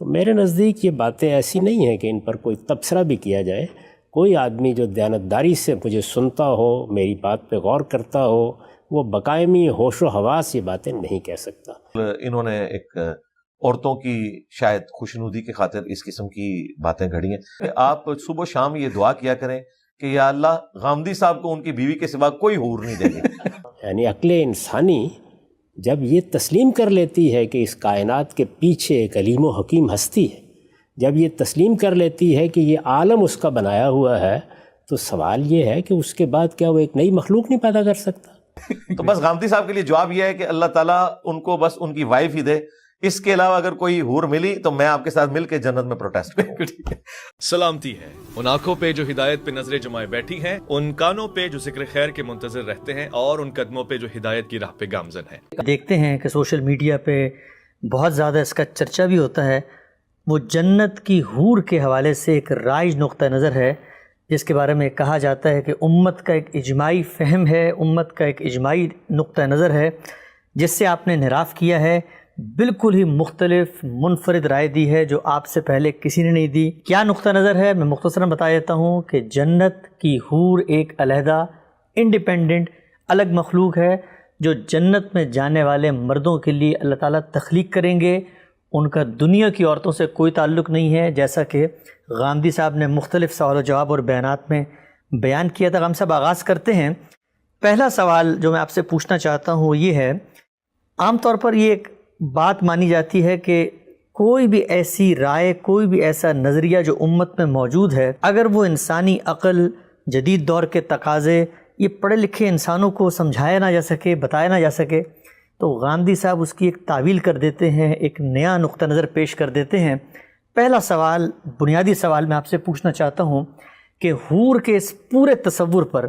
تو میرے نزدیک یہ باتیں ایسی نہیں ہیں کہ ان پر کوئی تبصرہ بھی کیا جائے. کوئی آدمی جو دیانتداری سے مجھے سنتا ہو، میری بات پہ غور کرتا ہو، وہ بقائمی ہوش و حواس یہ باتیں نہیں کہہ سکتا. انہوں نے ایک عورتوں کی شاید خوشنودی کی خاطر اس قسم کی باتیں گھڑی ہیں کہ آپ صبح و شام یہ دعا کیا کریں کہ یا اللہ غامدی صاحب کو ان کی بیوی کے سوا کوئی حور نہیں دیں گے. یعنی عقل انسانی جب یہ تسلیم کر لیتی ہے کہ اس کائنات کے پیچھے ایک علیم و حکیم ہستی ہے، جب یہ تسلیم کر لیتی ہے کہ یہ عالم اس کا بنایا ہوا ہے، تو سوال یہ ہے کہ اس کے بعد کیا وہ ایک نئی مخلوق نہیں پیدا کر سکتا؟ تو بس غامدی صاحب کے لیے جواب یہ ہے کہ اللہ تعالیٰ ان کو بس ان کی وائف ہی دے، اس کے علاوہ اگر کوئی حور ملی تو میں آپ کے ساتھ مل کے جنت میں پروٹیسٹ کروں. سلامتی ہے ان آنکھوں پہ جو ہدایت پہ نظریں جمائے بیٹھی ہیں، ان کانوں پہ جو ذکر خیر کے منتظر رہتے ہیں، اور ان قدموں پہ جو ہدایت کی راہ پہ گامزن ہیں. دیکھتے ہیں کہ سوشل میڈیا پہ بہت زیادہ اس کا چرچا بھی ہوتا ہے. وہ جنت کی حور کے حوالے سے ایک رائج نقطہ نظر ہے جس کے بارے میں کہا جاتا ہے کہ امت کا ایک اجماعی فہم ہے، امت کا ایک اجماعی نقطہ نظر ہے جس سے آپ نے انحراف کیا ہے. بالکل ہی مختلف منفرد رائے دی ہے جو آپ سے پہلے کسی نے نہیں دی. کیا نقطہ نظر ہے میں مختصراً بتا دیتا ہوں کہ جنت کی حور ایک علیحدہ انڈیپینڈنٹ الگ مخلوق ہے جو جنت میں جانے والے مردوں کے لیے اللہ تعالیٰ تخلیق کریں گے. ان کا دنیا کی عورتوں سے کوئی تعلق نہیں ہے، جیسا کہ غامدی صاحب نے مختلف سوال و جواب اور بیانات میں بیان کیا تھا. غام صاحب آغاز کرتے ہیں. پہلا سوال جو میں آپ سے پوچھنا چاہتا ہوں وہ یہ ہے، عام طور پر یہ ایک بات مانی جاتی ہے کہ کوئی بھی ایسی رائے، کوئی بھی ایسا نظریہ جو امت میں موجود ہے، اگر وہ انسانی عقل، جدید دور کے تقاضے، یہ پڑھے لکھے انسانوں کو سمجھایا نہ جا سکے، بتایا نہ جا سکے، تو غامدی صاحب اس کی ایک تعویل کر دیتے ہیں، ایک نیا نقطہ نظر پیش کر دیتے ہیں. پہلا سوال، بنیادی سوال میں آپ سے پوچھنا چاہتا ہوں کہ حور کے اس پورے تصور پر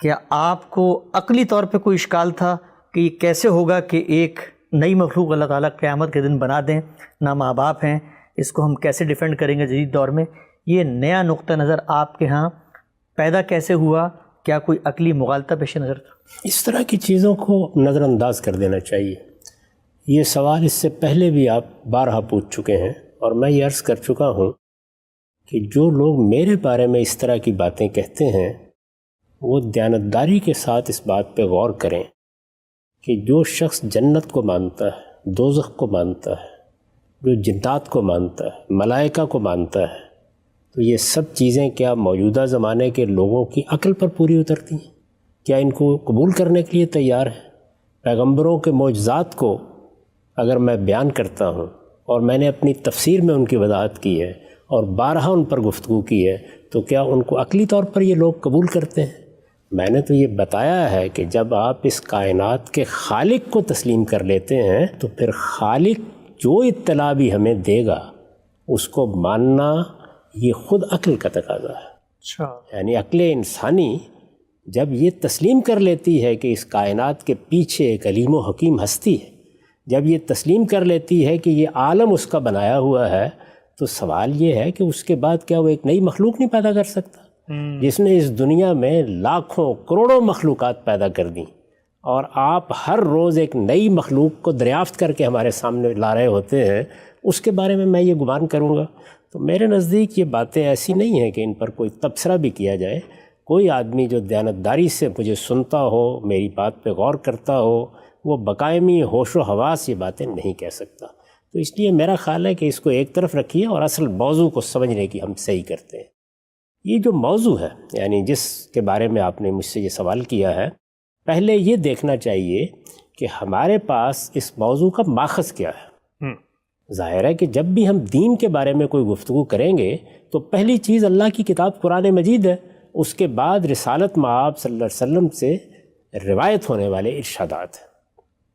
کیا آپ کو عقلی طور پہ کوئی اشکال تھا کہ یہ کیسے ہوگا کہ ایک نئی مخلوق اللہ تعالیٰ قیامت کے دن بنا دیں؟ نہ ماں باپ ہیں، اس کو ہم کیسے ڈیفینڈ کریں گے جدید دور میں؟ یہ نیا نقطہ نظر آپ کے ہاں پیدا کیسے ہوا؟ کیا کوئی عقلی مغالطہ پیش نظر تھا؟ اس طرح کی چیزوں کو نظر انداز کر دینا چاہیے. یہ سوال اس سے پہلے بھی آپ بارہا پوچھ چکے ہیں، اور میں یہ عرض کر چکا ہوں کہ جو لوگ میرے بارے میں اس طرح کی باتیں کہتے ہیں وہ دیانتداری کے ساتھ اس بات پہ غور کریں کہ جو شخص جنت کو مانتا ہے، دوزخ کو مانتا ہے، جو جنات کو مانتا ہے، ملائکہ کو مانتا ہے، تو یہ سب چیزیں کیا موجودہ زمانے کے لوگوں کی عقل پر پوری اترتی ہیں؟ کیا ان کو قبول کرنے کے لیے تیار ہے؟ پیغمبروں کے معجزات کو اگر میں بیان کرتا ہوں اور میں نے اپنی تفسیر میں ان کی وضاحت کی ہے اور بارہا ان پر گفتگو کی ہے، تو کیا ان کو عقلی طور پر یہ لوگ قبول کرتے ہیں؟ میں نے تو یہ بتایا ہے کہ جب آپ اس کائنات کے خالق کو تسلیم کر لیتے ہیں تو پھر خالق جو اطلاع بھی ہمیں دے گا اس کو ماننا یہ خود عقل کا تقاضا ہے. یعنی عقل انسانی جب یہ تسلیم کر لیتی ہے کہ اس کائنات کے پیچھے ایک علیم و حکیم ہستی ہے، جب یہ تسلیم کر لیتی ہے کہ یہ عالم اس کا بنایا ہوا ہے، تو سوال یہ ہے کہ اس کے بعد کیا وہ ایک نئی مخلوق نہیں پیدا کر سکتا جس نے اس دنیا میں لاکھوں کروڑوں مخلوقات پیدا کر دیں، اور آپ ہر روز ایک نئی مخلوق کو دریافت کر کے ہمارے سامنے لا رہے ہوتے ہیں، اس کے بارے میں یہ گمان کروں گا؟ تو میرے نزدیک یہ باتیں ایسی نہیں ہیں کہ ان پر کوئی تبصرہ بھی کیا جائے. کوئی آدمی جو دیانتداری سے مجھے سنتا ہو، میری بات پہ غور کرتا ہو، وہ بقائمی ہوش و حواس یہ باتیں نہیں کہہ سکتا. تو اس لیے میرا خیال ہے کہ اس کو ایک طرف رکھیے اور اصل موضوع کو سمجھنے کی ہم صحیح کرتے ہیں. یہ جو موضوع ہے، یعنی جس کے بارے میں آپ نے مجھ سے یہ سوال کیا ہے، پہلے یہ دیکھنا چاہیے کہ ہمارے پاس اس موضوع کا ماخذ کیا ہے. ظاہر ہے کہ جب بھی ہم دین کے بارے میں کوئی گفتگو کریں گے تو پہلی چیز اللہ کی کتاب قرآن مجید ہے، اس کے بعد رسالت مآب صلی اللہ علیہ وسلم سے روایت ہونے والے ارشادات ہیں.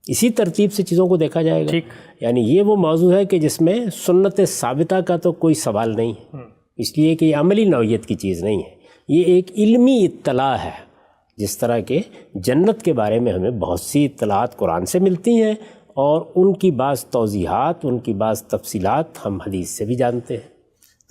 اسی ترتیب سے چیزوں کو دیکھا جائے گا. یعنی یہ وہ موضوع ہے کہ جس میں سنت ثابتہ کا تو کوئی سوال نہیں ہے، اس لیے کہ یہ عملی نوعیت کی چیز نہیں ہے، یہ ایک علمی اطلاع ہے. جس طرح کہ جنت کے بارے میں ہمیں بہت سی اطلاعات قرآن سے ملتی ہیں اور ان کی بعض توضیحات، ان کی بعض تفصیلات ہم حدیث سے بھی جانتے ہیں.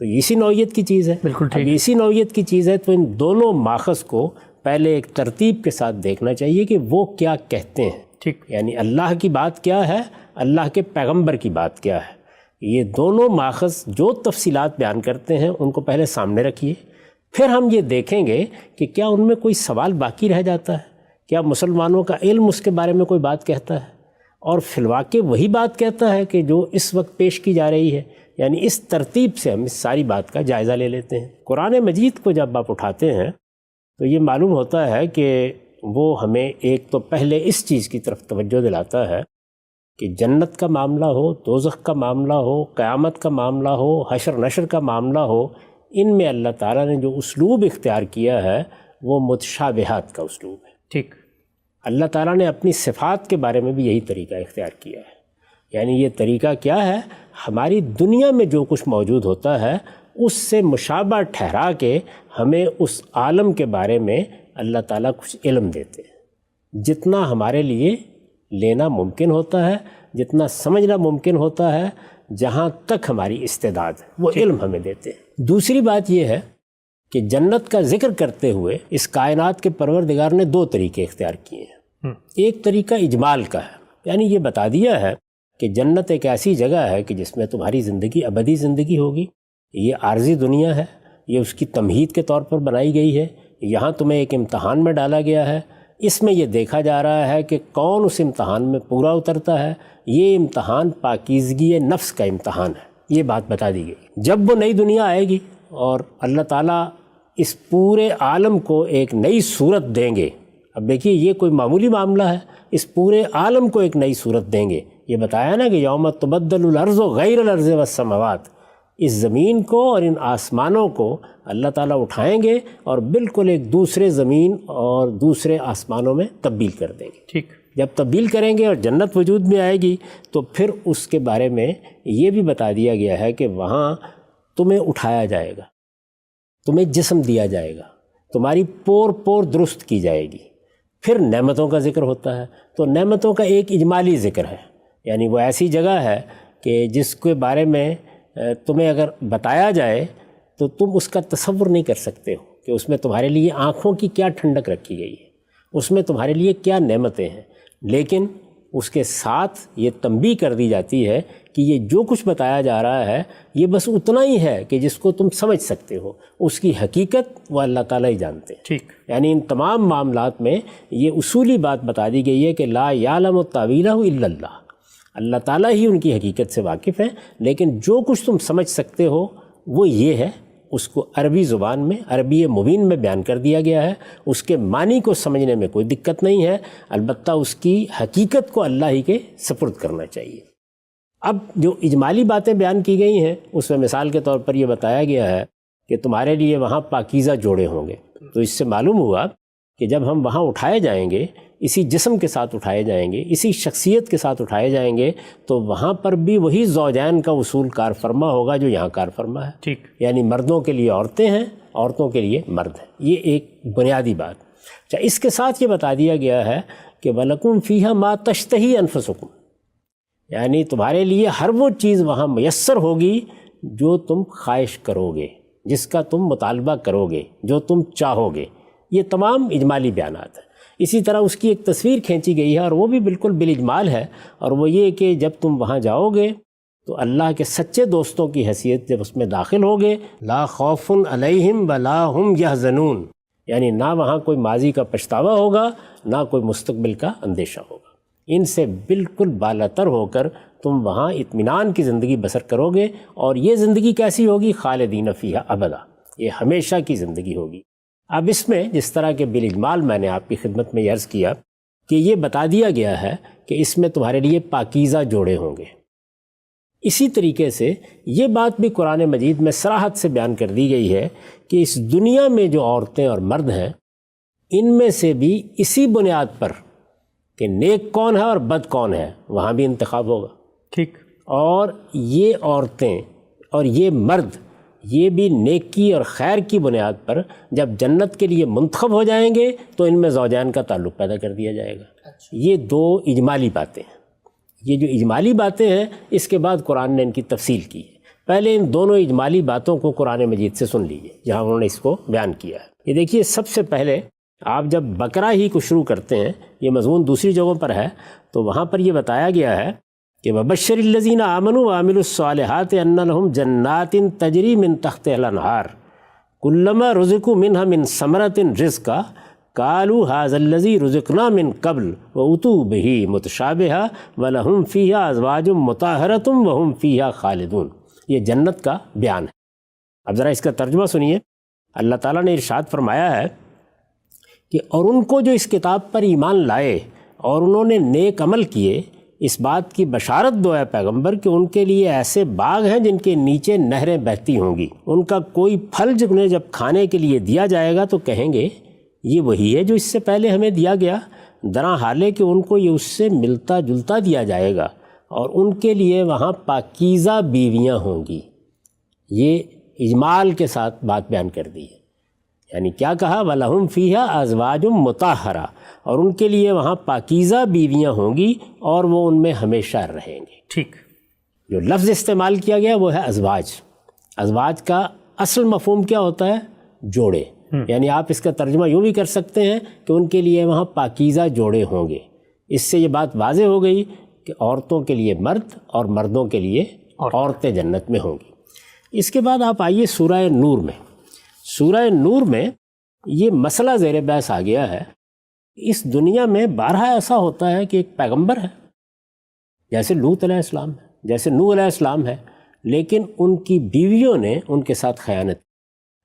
تو اسی نوعیت کی چیز ہے. بالکل ٹھیک. اب اسی نوعیت کی چیز ہے تو ان دونوں ماخذ کو پہلے ایک ترتیب کے ساتھ دیکھنا چاہیے کہ وہ کیا کہتے ہیں. ٹھیک. یعنی اللہ کی بات کیا ہے، اللہ کے پیغمبر کی بات کیا ہے. یہ دونوں ماخذ جو تفصیلات بیان کرتے ہیں ان کو پہلے سامنے رکھیے، پھر ہم یہ دیکھیں گے کہ کیا ان میں کوئی سوال باقی رہ جاتا ہے، کیا مسلمانوں کا علم اس کے بارے میں کوئی بات کہتا ہے، اور فی الواقع وہی بات کہتا ہے کہ جو اس وقت پیش کی جا رہی ہے۔ یعنی اس ترتیب سے ہم اس ساری بات کا جائزہ لے لیتے ہیں۔ قرآن مجید کو جب آپ اٹھاتے ہیں تو یہ معلوم ہوتا ہے کہ وہ ہمیں ایک تو پہلے اس چیز کی طرف توجہ دلاتا ہے کہ جنت کا معاملہ ہو، دوزخ کا معاملہ ہو، قیامت کا معاملہ ہو، حشر نشر کا معاملہ ہو، ان میں اللہ تعالیٰ نے جو اسلوب اختیار کیا ہے وہ متشابہات کا اسلوب ہے۔ ٹھیک، اللہ تعالیٰ نے اپنی صفات کے بارے میں بھی یہی طریقہ اختیار کیا ہے۔ یعنی یہ طریقہ کیا ہے؟ ہماری دنیا میں جو کچھ موجود ہوتا ہے اس سے مشابہ ٹھہرا کے ہمیں اس عالم کے بارے میں اللہ تعالیٰ کچھ علم دیتے ہیں، جتنا ہمارے لیے لینا ممکن ہوتا ہے، جتنا سمجھنا ممکن ہوتا ہے، جہاں تک ہماری استعداد ہے وہ علم ہمیں دیتے ہیں۔ دوسری بات یہ ہے کہ جنت کا ذکر کرتے ہوئے اس کائنات کے پروردگار نے دو طریقے اختیار کیے ہیں۔ ایک طریقہ اجمال کا ہے، یعنی یہ بتا دیا ہے کہ جنت ایک ایسی جگہ ہے کہ جس میں تمہاری زندگی ابدی زندگی ہوگی، یہ عارضی دنیا ہے، یہ اس کی تمہید کے طور پر بنائی گئی ہے، یہاں تمہیں ایک امتحان میں ڈالا گیا ہے، اس میں یہ دیکھا جا رہا ہے کہ کون اس امتحان میں پورا اترتا ہے۔ یہ امتحان پاکیزگی نفس کا امتحان ہے، یہ بات بتا دی گئی۔ جب وہ نئی دنیا آئے گی اور اللہ تعالیٰ اس پورے عالم کو ایک نئی صورت دیں گے، اب دیکھیے یہ کوئی معمولی معاملہ ہے، اس پورے عالم کو ایک نئی صورت دیں گے۔ یہ بتایا نا کہ یوم تبدل الارض غیر الارض والسماوات، اس زمین کو اور ان آسمانوں کو اللہ تعالیٰ اٹھائیں گے اور بالکل ایک دوسرے زمین اور دوسرے آسمانوں میں تبدیل کر دیں گے۔ ٹھیک، جب تبدیل کریں گے اور جنت وجود میں آئے گی تو پھر اس کے بارے میں یہ بھی بتا دیا گیا ہے کہ وہاں تمہیں اٹھایا جائے گا، تمہیں جسم دیا جائے گا، تمہاری پور پور درست کی جائے گی۔ پھر نعمتوں کا ذکر ہوتا ہے، تو نعمتوں کا ایک اجمالی ذکر ہے، یعنی وہ ایسی جگہ ہے کہ جس کے بارے میں تمہیں اگر بتایا جائے تو تم اس کا تصور نہیں کر سکتے ہو کہ اس میں تمہارے لیے آنکھوں کی کیا ٹھنڈک رکھی گئی ہے، اس میں تمہارے لیے کیا نعمتیں ہیں، لیکن اس کے ساتھ یہ تنبیہ کر دی جاتی ہے کہ یہ جو کچھ بتایا جا رہا ہے یہ بس اتنا ہی ہے کہ جس کو تم سمجھ سکتے ہو، اس کی حقیقت وہ اللہ تعالیٰ ہی جانتے ہیں۔ ٹھیک، یعنی ان تمام معاملات میں یہ اصولی بات بتا دی گئی ہے کہ لا یعلم تاویلہ الا اللہ، اللہ تعالیٰ ہی ان کی حقیقت سے واقف ہے، لیکن جو کچھ تم سمجھ سکتے ہو وہ یہ ہے، اس کو عربی زبان میں عربی مبین میں بیان کر دیا گیا ہے، اس کے معنی کو سمجھنے میں کوئی دقت نہیں ہے، البتہ اس کی حقیقت کو اللہ ہی کے سپرد کرنا چاہیے۔ اب جو اجمالی باتیں بیان کی گئی ہیں اس میں مثال کے طور پر یہ بتایا گیا ہے کہ تمہارے لیے وہاں پاکیزہ جوڑے ہوں گے، تو اس سے معلوم ہوا کہ جب ہم وہاں اٹھائے جائیں گے، اسی جسم کے ساتھ اٹھائے جائیں گے، اسی شخصیت کے ساتھ اٹھائے جائیں گے، تو وہاں پر بھی وہی زوجین کا اصول کار فرما ہوگا جو یہاں کار فرما ہے۔ ٹھیک، یعنی مردوں کے لیے عورتیں ہیں، عورتوں کے لیے مرد ہیں، یہ ایک بنیادی بات۔ اچھا، اس کے ساتھ یہ بتا دیا گیا ہے کہ وَلَكُمْ فِيهَا مَا تَشْتَهِي أَنفُسُكُمْ، یعنی تمہارے لیے ہر وہ چیز وہاں میسر ہوگی جو تم خواہش کرو گے، جس کا تم مطالبہ کرو گے، جو تم چاہو گے۔ یہ تمام اجمالی بیانات ہیں۔ اسی طرح اس کی ایک تصویر کھینچی گئی ہے اور وہ بھی بالکل بالاجمال ہے، اور وہ یہ کہ جب تم وہاں جاؤ گے تو اللہ کے سچے دوستوں کی حیثیت جب اس میں داخل ہوگے، لا خوف علیہم ولا ہم یحزنون، یعنی نہ وہاں کوئی ماضی کا پچھتاوا ہوگا، نہ کوئی مستقبل کا اندیشہ ہوگا۔ ان سے بالکل بالاتر ہو کر تم وہاں اطمینان کی زندگی بسر کرو گے، اور یہ زندگی کیسی ہوگی؟ خالدین فیہا ابدا، یہ ہمیشہ کی زندگی ہوگی۔ اب اس میں جس طرح کے بالاجمال میں نے آپ کی خدمت میں عرض کیا کہ یہ بتا دیا گیا ہے کہ اس میں تمہارے لیے پاکیزہ جوڑے ہوں گے، اسی طریقے سے یہ بات بھی قرآن مجید میں صراحت سے بیان کر دی گئی ہے کہ اس دنیا میں جو عورتیں اور مرد ہیں ان میں سے بھی اسی بنیاد پر کہ نیک کون ہے اور بد کون ہے وہاں بھی انتخاب ہوگا۔ ٹھیک، اور یہ عورتیں اور یہ مرد یہ بھی نیکی اور خیر کی بنیاد پر جب جنت کے لیے منتخب ہو جائیں گے تو ان میں زوجین کا تعلق پیدا کر دیا جائے گا۔ یہ دو اجمالی باتیں ہیں۔ یہ جو اجمالی باتیں ہیں اس کے بعد قرآن نے ان کی تفصیل کی ہے۔ پہلے ان دونوں اجمالی باتوں کو قرآن مجید سے سن لیجیے جہاں انہوں نے اس کو بیان کیا ہے۔ یہ دیکھیے، سب سے پہلے آپ جب بقرہ ہی کو شروع کرتے ہیں، یہ مضمون دوسری جگہوں پر ہے، تو وہاں پر یہ بتایا گیا ہے کہ وبشر الذین آمنوا وعملوا الصالحات ان لهم جنات تجری من تحتها الانہار کلما رزقوا منها من ثمرۃ رزقا قالوا هذا الذي رزقنا من قبل واتوا به متشابہا ولهم فیہا ازواج مطہرۃ وهم فیہا خالدون. یہ جنت کا بیان ہے. اب ذرا اس کا ترجمہ سنیے. اللہ تعالیٰ نے ارشاد فرمایا ہے کہ اور ان کو جو اس کتاب پر ایمان لائے اور انہوں نے نیک عمل کیے، اس بات کی بشارت دو اے پیغمبر کہ ان کے لیے ایسے باغ ہیں جن کے نیچے نہریں بہتی ہوں گی. ان کا کوئی پھل انہیں جب کھانے کے لیے دیا جائے گا تو کہیں گے یہ وہی ہے جو اس سے پہلے ہمیں دیا گیا، درا حالے کہ ان کو یہ اس سے ملتا جلتا دیا جائے گا اور ان کے لیے وہاں پاکیزہ بیویاں ہوں گی. یہ اجمال کے ساتھ بات بیان کر دی ہے. یعنی کیا کہا؟ وَلَهُمْ فِيهَا أَزْوَاجٌ مُطَہَّرَةٌ، اور ان کے لیے وہاں پاکیزہ بیویاں ہوں گی اور وہ ان میں ہمیشہ رہیں گے. ٹھیک. جو لفظ استعمال کیا گیا وہ ہے ازواج. ازواج کا اصل مفہوم کیا ہوتا ہے؟ جوڑے. یعنی آپ اس کا ترجمہ یوں بھی کر سکتے ہیں کہ ان کے لیے وہاں پاکیزہ جوڑے ہوں گے. اس سے یہ بات واضح ہو گئی کہ عورتوں کے لیے مرد اور مردوں کے لیے عورتیں جنت میں ہوں گی. اس کے بعد آپ آئیے سورہ نور میں. سورہ نور میں یہ مسئلہ زیر بحث آ گیا ہے. اس دنیا میں بارہا ایسا ہوتا ہے کہ ایک پیغمبر ہے، جیسے لوط علیہ السلام ہے، جیسے نوح علیہ السلام ہے، لیکن ان کی بیویوں نے ان کے ساتھ خیانت،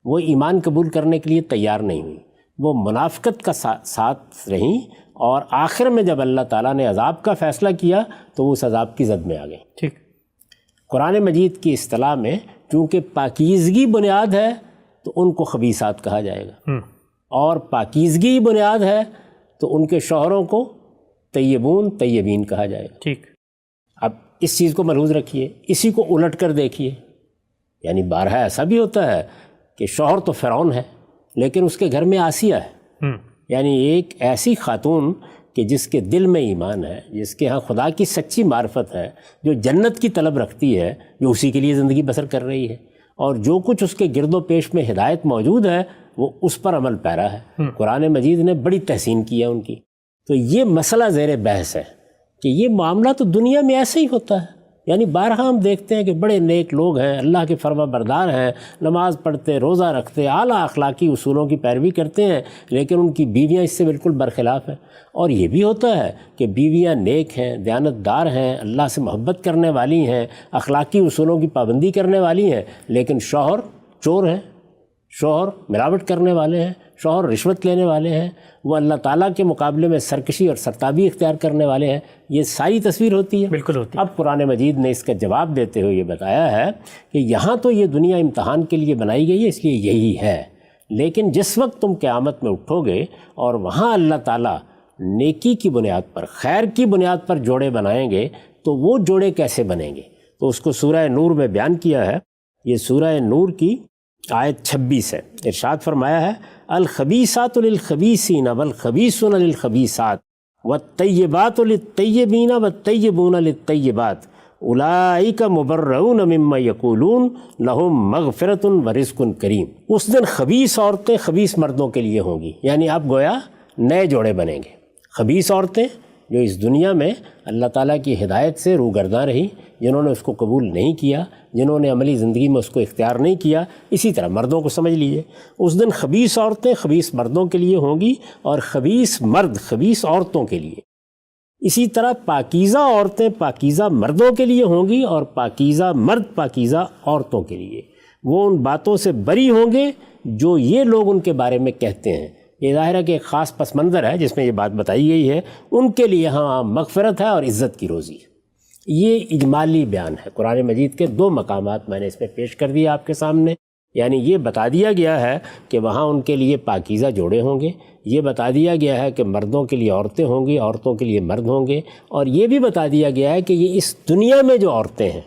وہ ایمان قبول کرنے کے لیے تیار نہیں ہوئی، وہ منافقت کا ساتھ رہیں، اور آخر میں جب اللہ تعالیٰ نے عذاب کا فیصلہ کیا تو وہ اس عذاب کی زد میں آ گئے. ٹھیک. قرآن مجید کی اصطلاح میں چونکہ پاکیزگی بنیاد ہے تو ان کو خبیثات کہا جائے گا، اور پاکیزگی بنیاد ہے تو ان کے شوہروں کو طیبون طیبین کہا جائے گا. ٹھیک. اب اس چیز کو ملحوظ رکھیے، اسی کو الٹ کر دیکھیے. یعنی بارہا ایسا بھی ہوتا ہے کہ شوہر تو فرعون ہے لیکن اس کے گھر میں آسیہ ہے. یعنی ایک ایسی خاتون کہ جس کے دل میں ایمان ہے، جس کے ہاں خدا کی سچی معرفت ہے، جو جنت کی طلب رکھتی ہے، جو اسی کے لیے زندگی بسر کر رہی ہے، اور جو کچھ اس کے گرد و پیش میں ہدایت موجود ہے وہ اس پر عمل پیرا ہے. قرآن مجید نے بڑی تحسین کی ہے ان کی. تو یہ مسئلہ زیر بحث ہے کہ یہ معاملہ تو دنیا میں ایسے ہی ہوتا ہے. یعنی بارہا ہم دیکھتے ہیں کہ بڑے نیک لوگ ہیں، اللہ کے فرما بردار ہیں، نماز پڑھتے، روزہ رکھتے، اعلیٰ اخلاقی اصولوں کی پیروی کرتے ہیں، لیکن ان کی بیویاں اس سے بالکل برخلاف ہیں. اور یہ بھی ہوتا ہے کہ بیویاں نیک ہیں، دیانتدار ہیں، اللہ سے محبت کرنے والی ہیں، اخلاقی اصولوں کی پابندی کرنے والی ہیں، لیکن شوہر چور ہیں، شوہر ملاوٹ کرنے والے ہیں، شوہر رشوت لینے والے ہیں، وہ اللہ تعالیٰ کے مقابلے میں سرکشی اور سرتابی اختیار کرنے والے ہیں. یہ ساری تصویر ہوتی ہے. بالکل ہوتی ہے. اب قرآن مجید نے اس کا جواب دیتے ہوئے یہ بتایا ہے کہ یہاں تو یہ دنیا امتحان کے لیے بنائی گئی ہے، اس لیے یہی ہے، لیکن جس وقت تم قیامت میں اٹھو گے اور وہاں اللہ تعالیٰ نیکی کی بنیاد پر، خیر کی بنیاد پر جوڑے بنائیں گے تو وہ جوڑے کیسے بنیں گے؟ تو اس کو سورہ نور میں بیان کیا ہے. یہ سورہ نور کی آیت 26 ہے. ارشاد فرمایا ہے الخبیثات للخبیثین والخبیثون للخبیثات والطیبات للطیبین والطیبون للطیبات اولئک مبرؤون مما یقولون لہم مغفرۃ ورزق کریم. اس دن خبیث عورتیں خبیث مردوں کے لیے ہوں گی. یعنی اب گویا نئے جوڑے بنیں گے. خبیث عورتیں جو اس دنیا میں اللہ تعالیٰ کی ہدایت سے روگرداں رہیں، جنہوں نے اس کو قبول نہیں کیا، جنہوں نے عملی زندگی میں اس کو اختیار نہیں کیا. اسی طرح مردوں کو سمجھ لیجیے، اس دن خبیث عورتیں خبیث مردوں کے لیے ہوں گی اور خبیث مرد خبیث عورتوں کے لیے. اسی طرح پاکیزہ عورتیں پاکیزہ مردوں کے لیے ہوں گی اور پاکیزہ مرد پاکیزہ عورتوں کے لیے. وہ ان باتوں سے بری ہوں گے جو یہ لوگ ان کے بارے میں کہتے ہیں. یہ ظاہر ہے کہ ایک خاص پس منظر ہے جس میں یہ بات بتائی گئی ہے. ان کے لیے ہاں مغفرت ہے اور عزت کی روزی ہے. یہ اجمالی بیان ہے. قرآن مجید کے 2 مقامات میں نے اس میں پیش کر دیے آپ کے سامنے. یعنی یہ بتا دیا گیا ہے کہ وہاں ان کے لیے پاکیزہ جوڑے ہوں گے، یہ بتا دیا گیا ہے کہ مردوں کے لیے عورتیں ہوں گی، عورتوں کے لیے مرد ہوں گے، اور یہ بھی بتا دیا گیا ہے کہ یہ اس دنیا میں جو عورتیں ہیں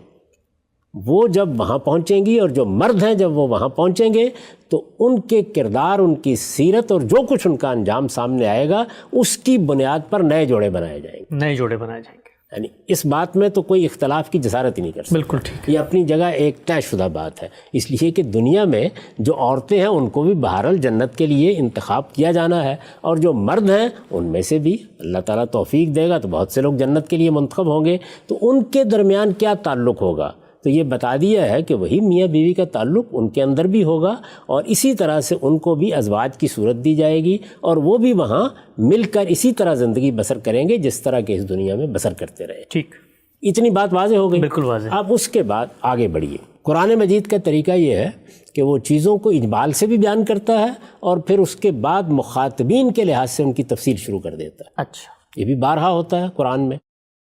وہ جب وہاں پہنچیں گی اور جو مرد ہیں جب وہ وہاں پہنچیں گے تو ان کے کردار، ان کی سیرت اور جو کچھ ان کا انجام سامنے آئے گا اس کی بنیاد پر نئے جوڑے بنائے جائیں گے. نئے جوڑے بنائے جائیں گے. یعنی اس بات میں تو کوئی اختلاف کی جسارت ہی نہیں کر سکتا. بالکل ٹھیک. یہ اپنی جگہ ایک طے شدہ بات ہے، اس لیے کہ دنیا میں جو عورتیں ہیں ان کو بھی بہرحال جنت کے لیے انتخاب کیا جانا ہے، اور جو مرد ہیں ان میں سے بھی اللہ تعالیٰ توفیق دے گا تو بہت سے لوگ جنت کے لیے منتخب ہوں گے. تو ان کے درمیان کیا تعلق ہوگا، تو یہ بتا دیا ہے کہ وہی میاں بیوی کا تعلق ان کے اندر بھی ہوگا، اور اسی طرح سے ان کو بھی ازواج کی صورت دی جائے گی، اور وہ بھی وہاں مل کر اسی طرح زندگی بسر کریں گے جس طرح کہ اس دنیا میں بسر کرتے رہے. ٹھیک. اتنی بات واضح ہو گئی. بالکل واضح. اب اس کے بعد آگے بڑھیے. قرآن مجید کا طریقہ یہ ہے کہ وہ چیزوں کو اجمال سے بھی بیان کرتا ہے اور پھر اس کے بعد مخاطبین کے لحاظ سے ان کی تفسیر شروع کر دیتا ہے. اچھا. یہ بھی بارہا ہوتا ہے قرآن میں.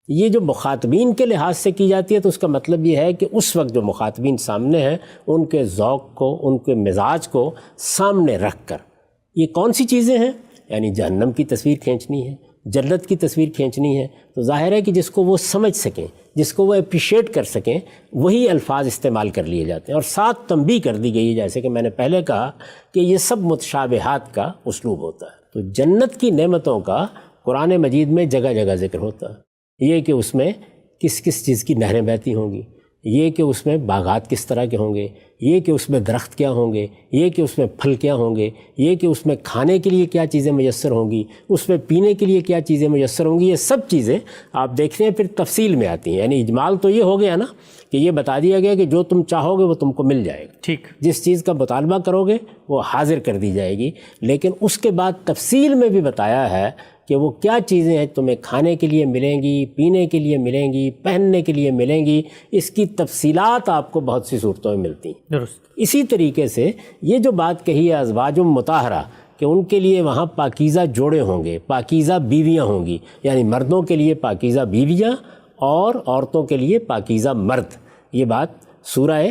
یہ جو مخاطبین کے لحاظ سے کی جاتی ہے تو اس کا مطلب یہ ہے کہ اس وقت جو مخاطبین سامنے ہیں ان کے ذوق کو، ان کے مزاج کو سامنے رکھ کر یہ کون سی چیزیں ہیں، یعنی جہنم کی تصویر کھینچنی ہے، جنت کی تصویر کھینچنی ہے، تو ظاہر ہے کہ جس کو وہ سمجھ سکیں، جس کو وہ اپریشیٹ کر سکیں، وہی الفاظ استعمال کر لیے جاتے ہیں. اور ساتھ تنبیہ کر دی گئی ہے، جیسے کہ میں نے پہلے کہا کہ یہ سب متشابہات کا اسلوب ہوتا ہے. تو جنت کی نعمتوں کا قرآن مجید میں جگہ جگہ ذکر ہوتا ہے. یہ کہ اس میں کس کس چیز کی نہریں بہتی ہوں گی، یہ کہ اس میں باغات کس طرح کے ہوں گے، یہ کہ اس میں درخت کیا ہوں گے، یہ کہ اس میں پھل کیا ہوں گے، یہ کہ اس میں کھانے کے لیے کیا چیزیں میسر ہوں گی، اس میں پینے کے لیے کیا چیزیں میسر ہوں گی. یہ سب چیزیں آپ دیکھتے ہیں پھر تفصیل میں آتی ہیں. یعنی اجمال تو یہ ہو گیا نا کہ یہ بتا دیا گیا کہ جو تم چاہو گے وہ تم کو مل جائے گا. ٹھیک. جس چیز کا مطالبہ کرو گے وہ حاضر کر دی جائے گی. لیکن اس کے بعد تفصیل میں بھی بتایا ہے کہ وہ کیا چیزیں ہیں تمہیں کھانے کے لیے ملیں گی، پینے کے لیے ملیں گی، پہننے کے لیے ملیں گی. اس کی تفصیلات آپ کو بہت سی صورتوں میں ملتی ہیں. درست. اسی طریقے سے یہ جو بات کہی ہے ازواج مطہرہ کہ ان کے لیے وہاں پاکیزہ جوڑے ہوں گے، پاکیزہ بیویاں ہوں گی، یعنی مردوں کے لیے پاکیزہ بیویاں اور عورتوں کے لیے پاکیزہ مرد. یہ بات سورہ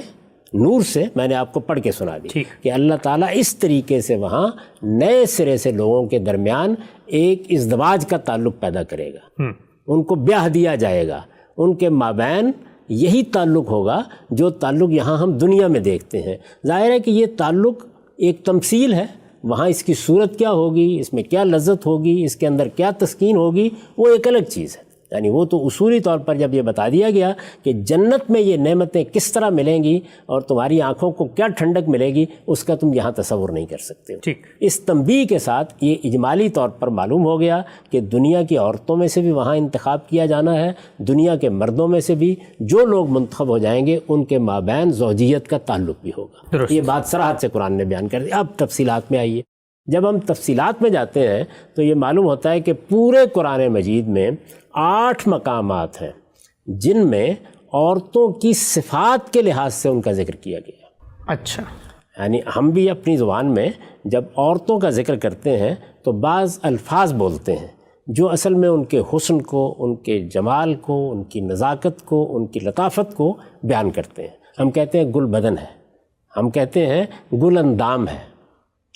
نور سے میں نے آپ کو پڑھ کے سنا دی کہ اللہ تعالیٰ اس طریقے سے وہاں نئے سرے سے لوگوں کے درمیان ایک ازدواج کا تعلق پیدا کرے گا. ان کو بیاہ دیا جائے گا، ان کے مابین یہی تعلق ہوگا جو تعلق یہاں ہم دنیا میں دیکھتے ہیں. ظاہر ہے کہ یہ تعلق ایک تمثیل ہے، وہاں اس کی صورت کیا ہوگی، اس میں کیا لذت ہوگی، اس کے اندر کیا تسکین ہوگی، وہ ایک الگ چیز ہے. یعنی وہ تو اصولی طور پر جب یہ بتا دیا گیا کہ جنت میں یہ نعمتیں کس طرح ملیں گی اور تمہاری آنکھوں کو کیا ٹھنڈک ملے گی، اس کا تم یہاں تصور نہیں کر سکتے. ٹھیک. اس تنبیہ کے ساتھ یہ اجمالی طور پر معلوم ہو گیا کہ دنیا کی عورتوں میں سے بھی وہاں انتخاب کیا جانا ہے، دنیا کے مردوں میں سے بھی جو لوگ منتخب ہو جائیں گے ان کے مابین زوجیت کا تعلق بھی ہوگا. یہ بات صراحت سے قرآن نے بیان کر دی. اب تفصیلات میں آئیے. جب ہم تفصیلات میں جاتے ہیں تو یہ معلوم ہوتا ہے کہ پورے قرآن مجید میں 8 مقامات ہیں جن میں عورتوں کی صفات کے لحاظ سے ان کا ذکر کیا گیا. اچھا. یعنی ہم بھی اپنی زبان میں جب عورتوں کا ذکر کرتے ہیں تو بعض الفاظ بولتے ہیں جو اصل میں ان کے حسن کو، ان کے جمال کو، ان کی نزاکت کو، ان کی لطافت کو بیان کرتے ہیں. ہم کہتے ہیں گل بدن ہے، ہم کہتے ہیں گل اندام ہے،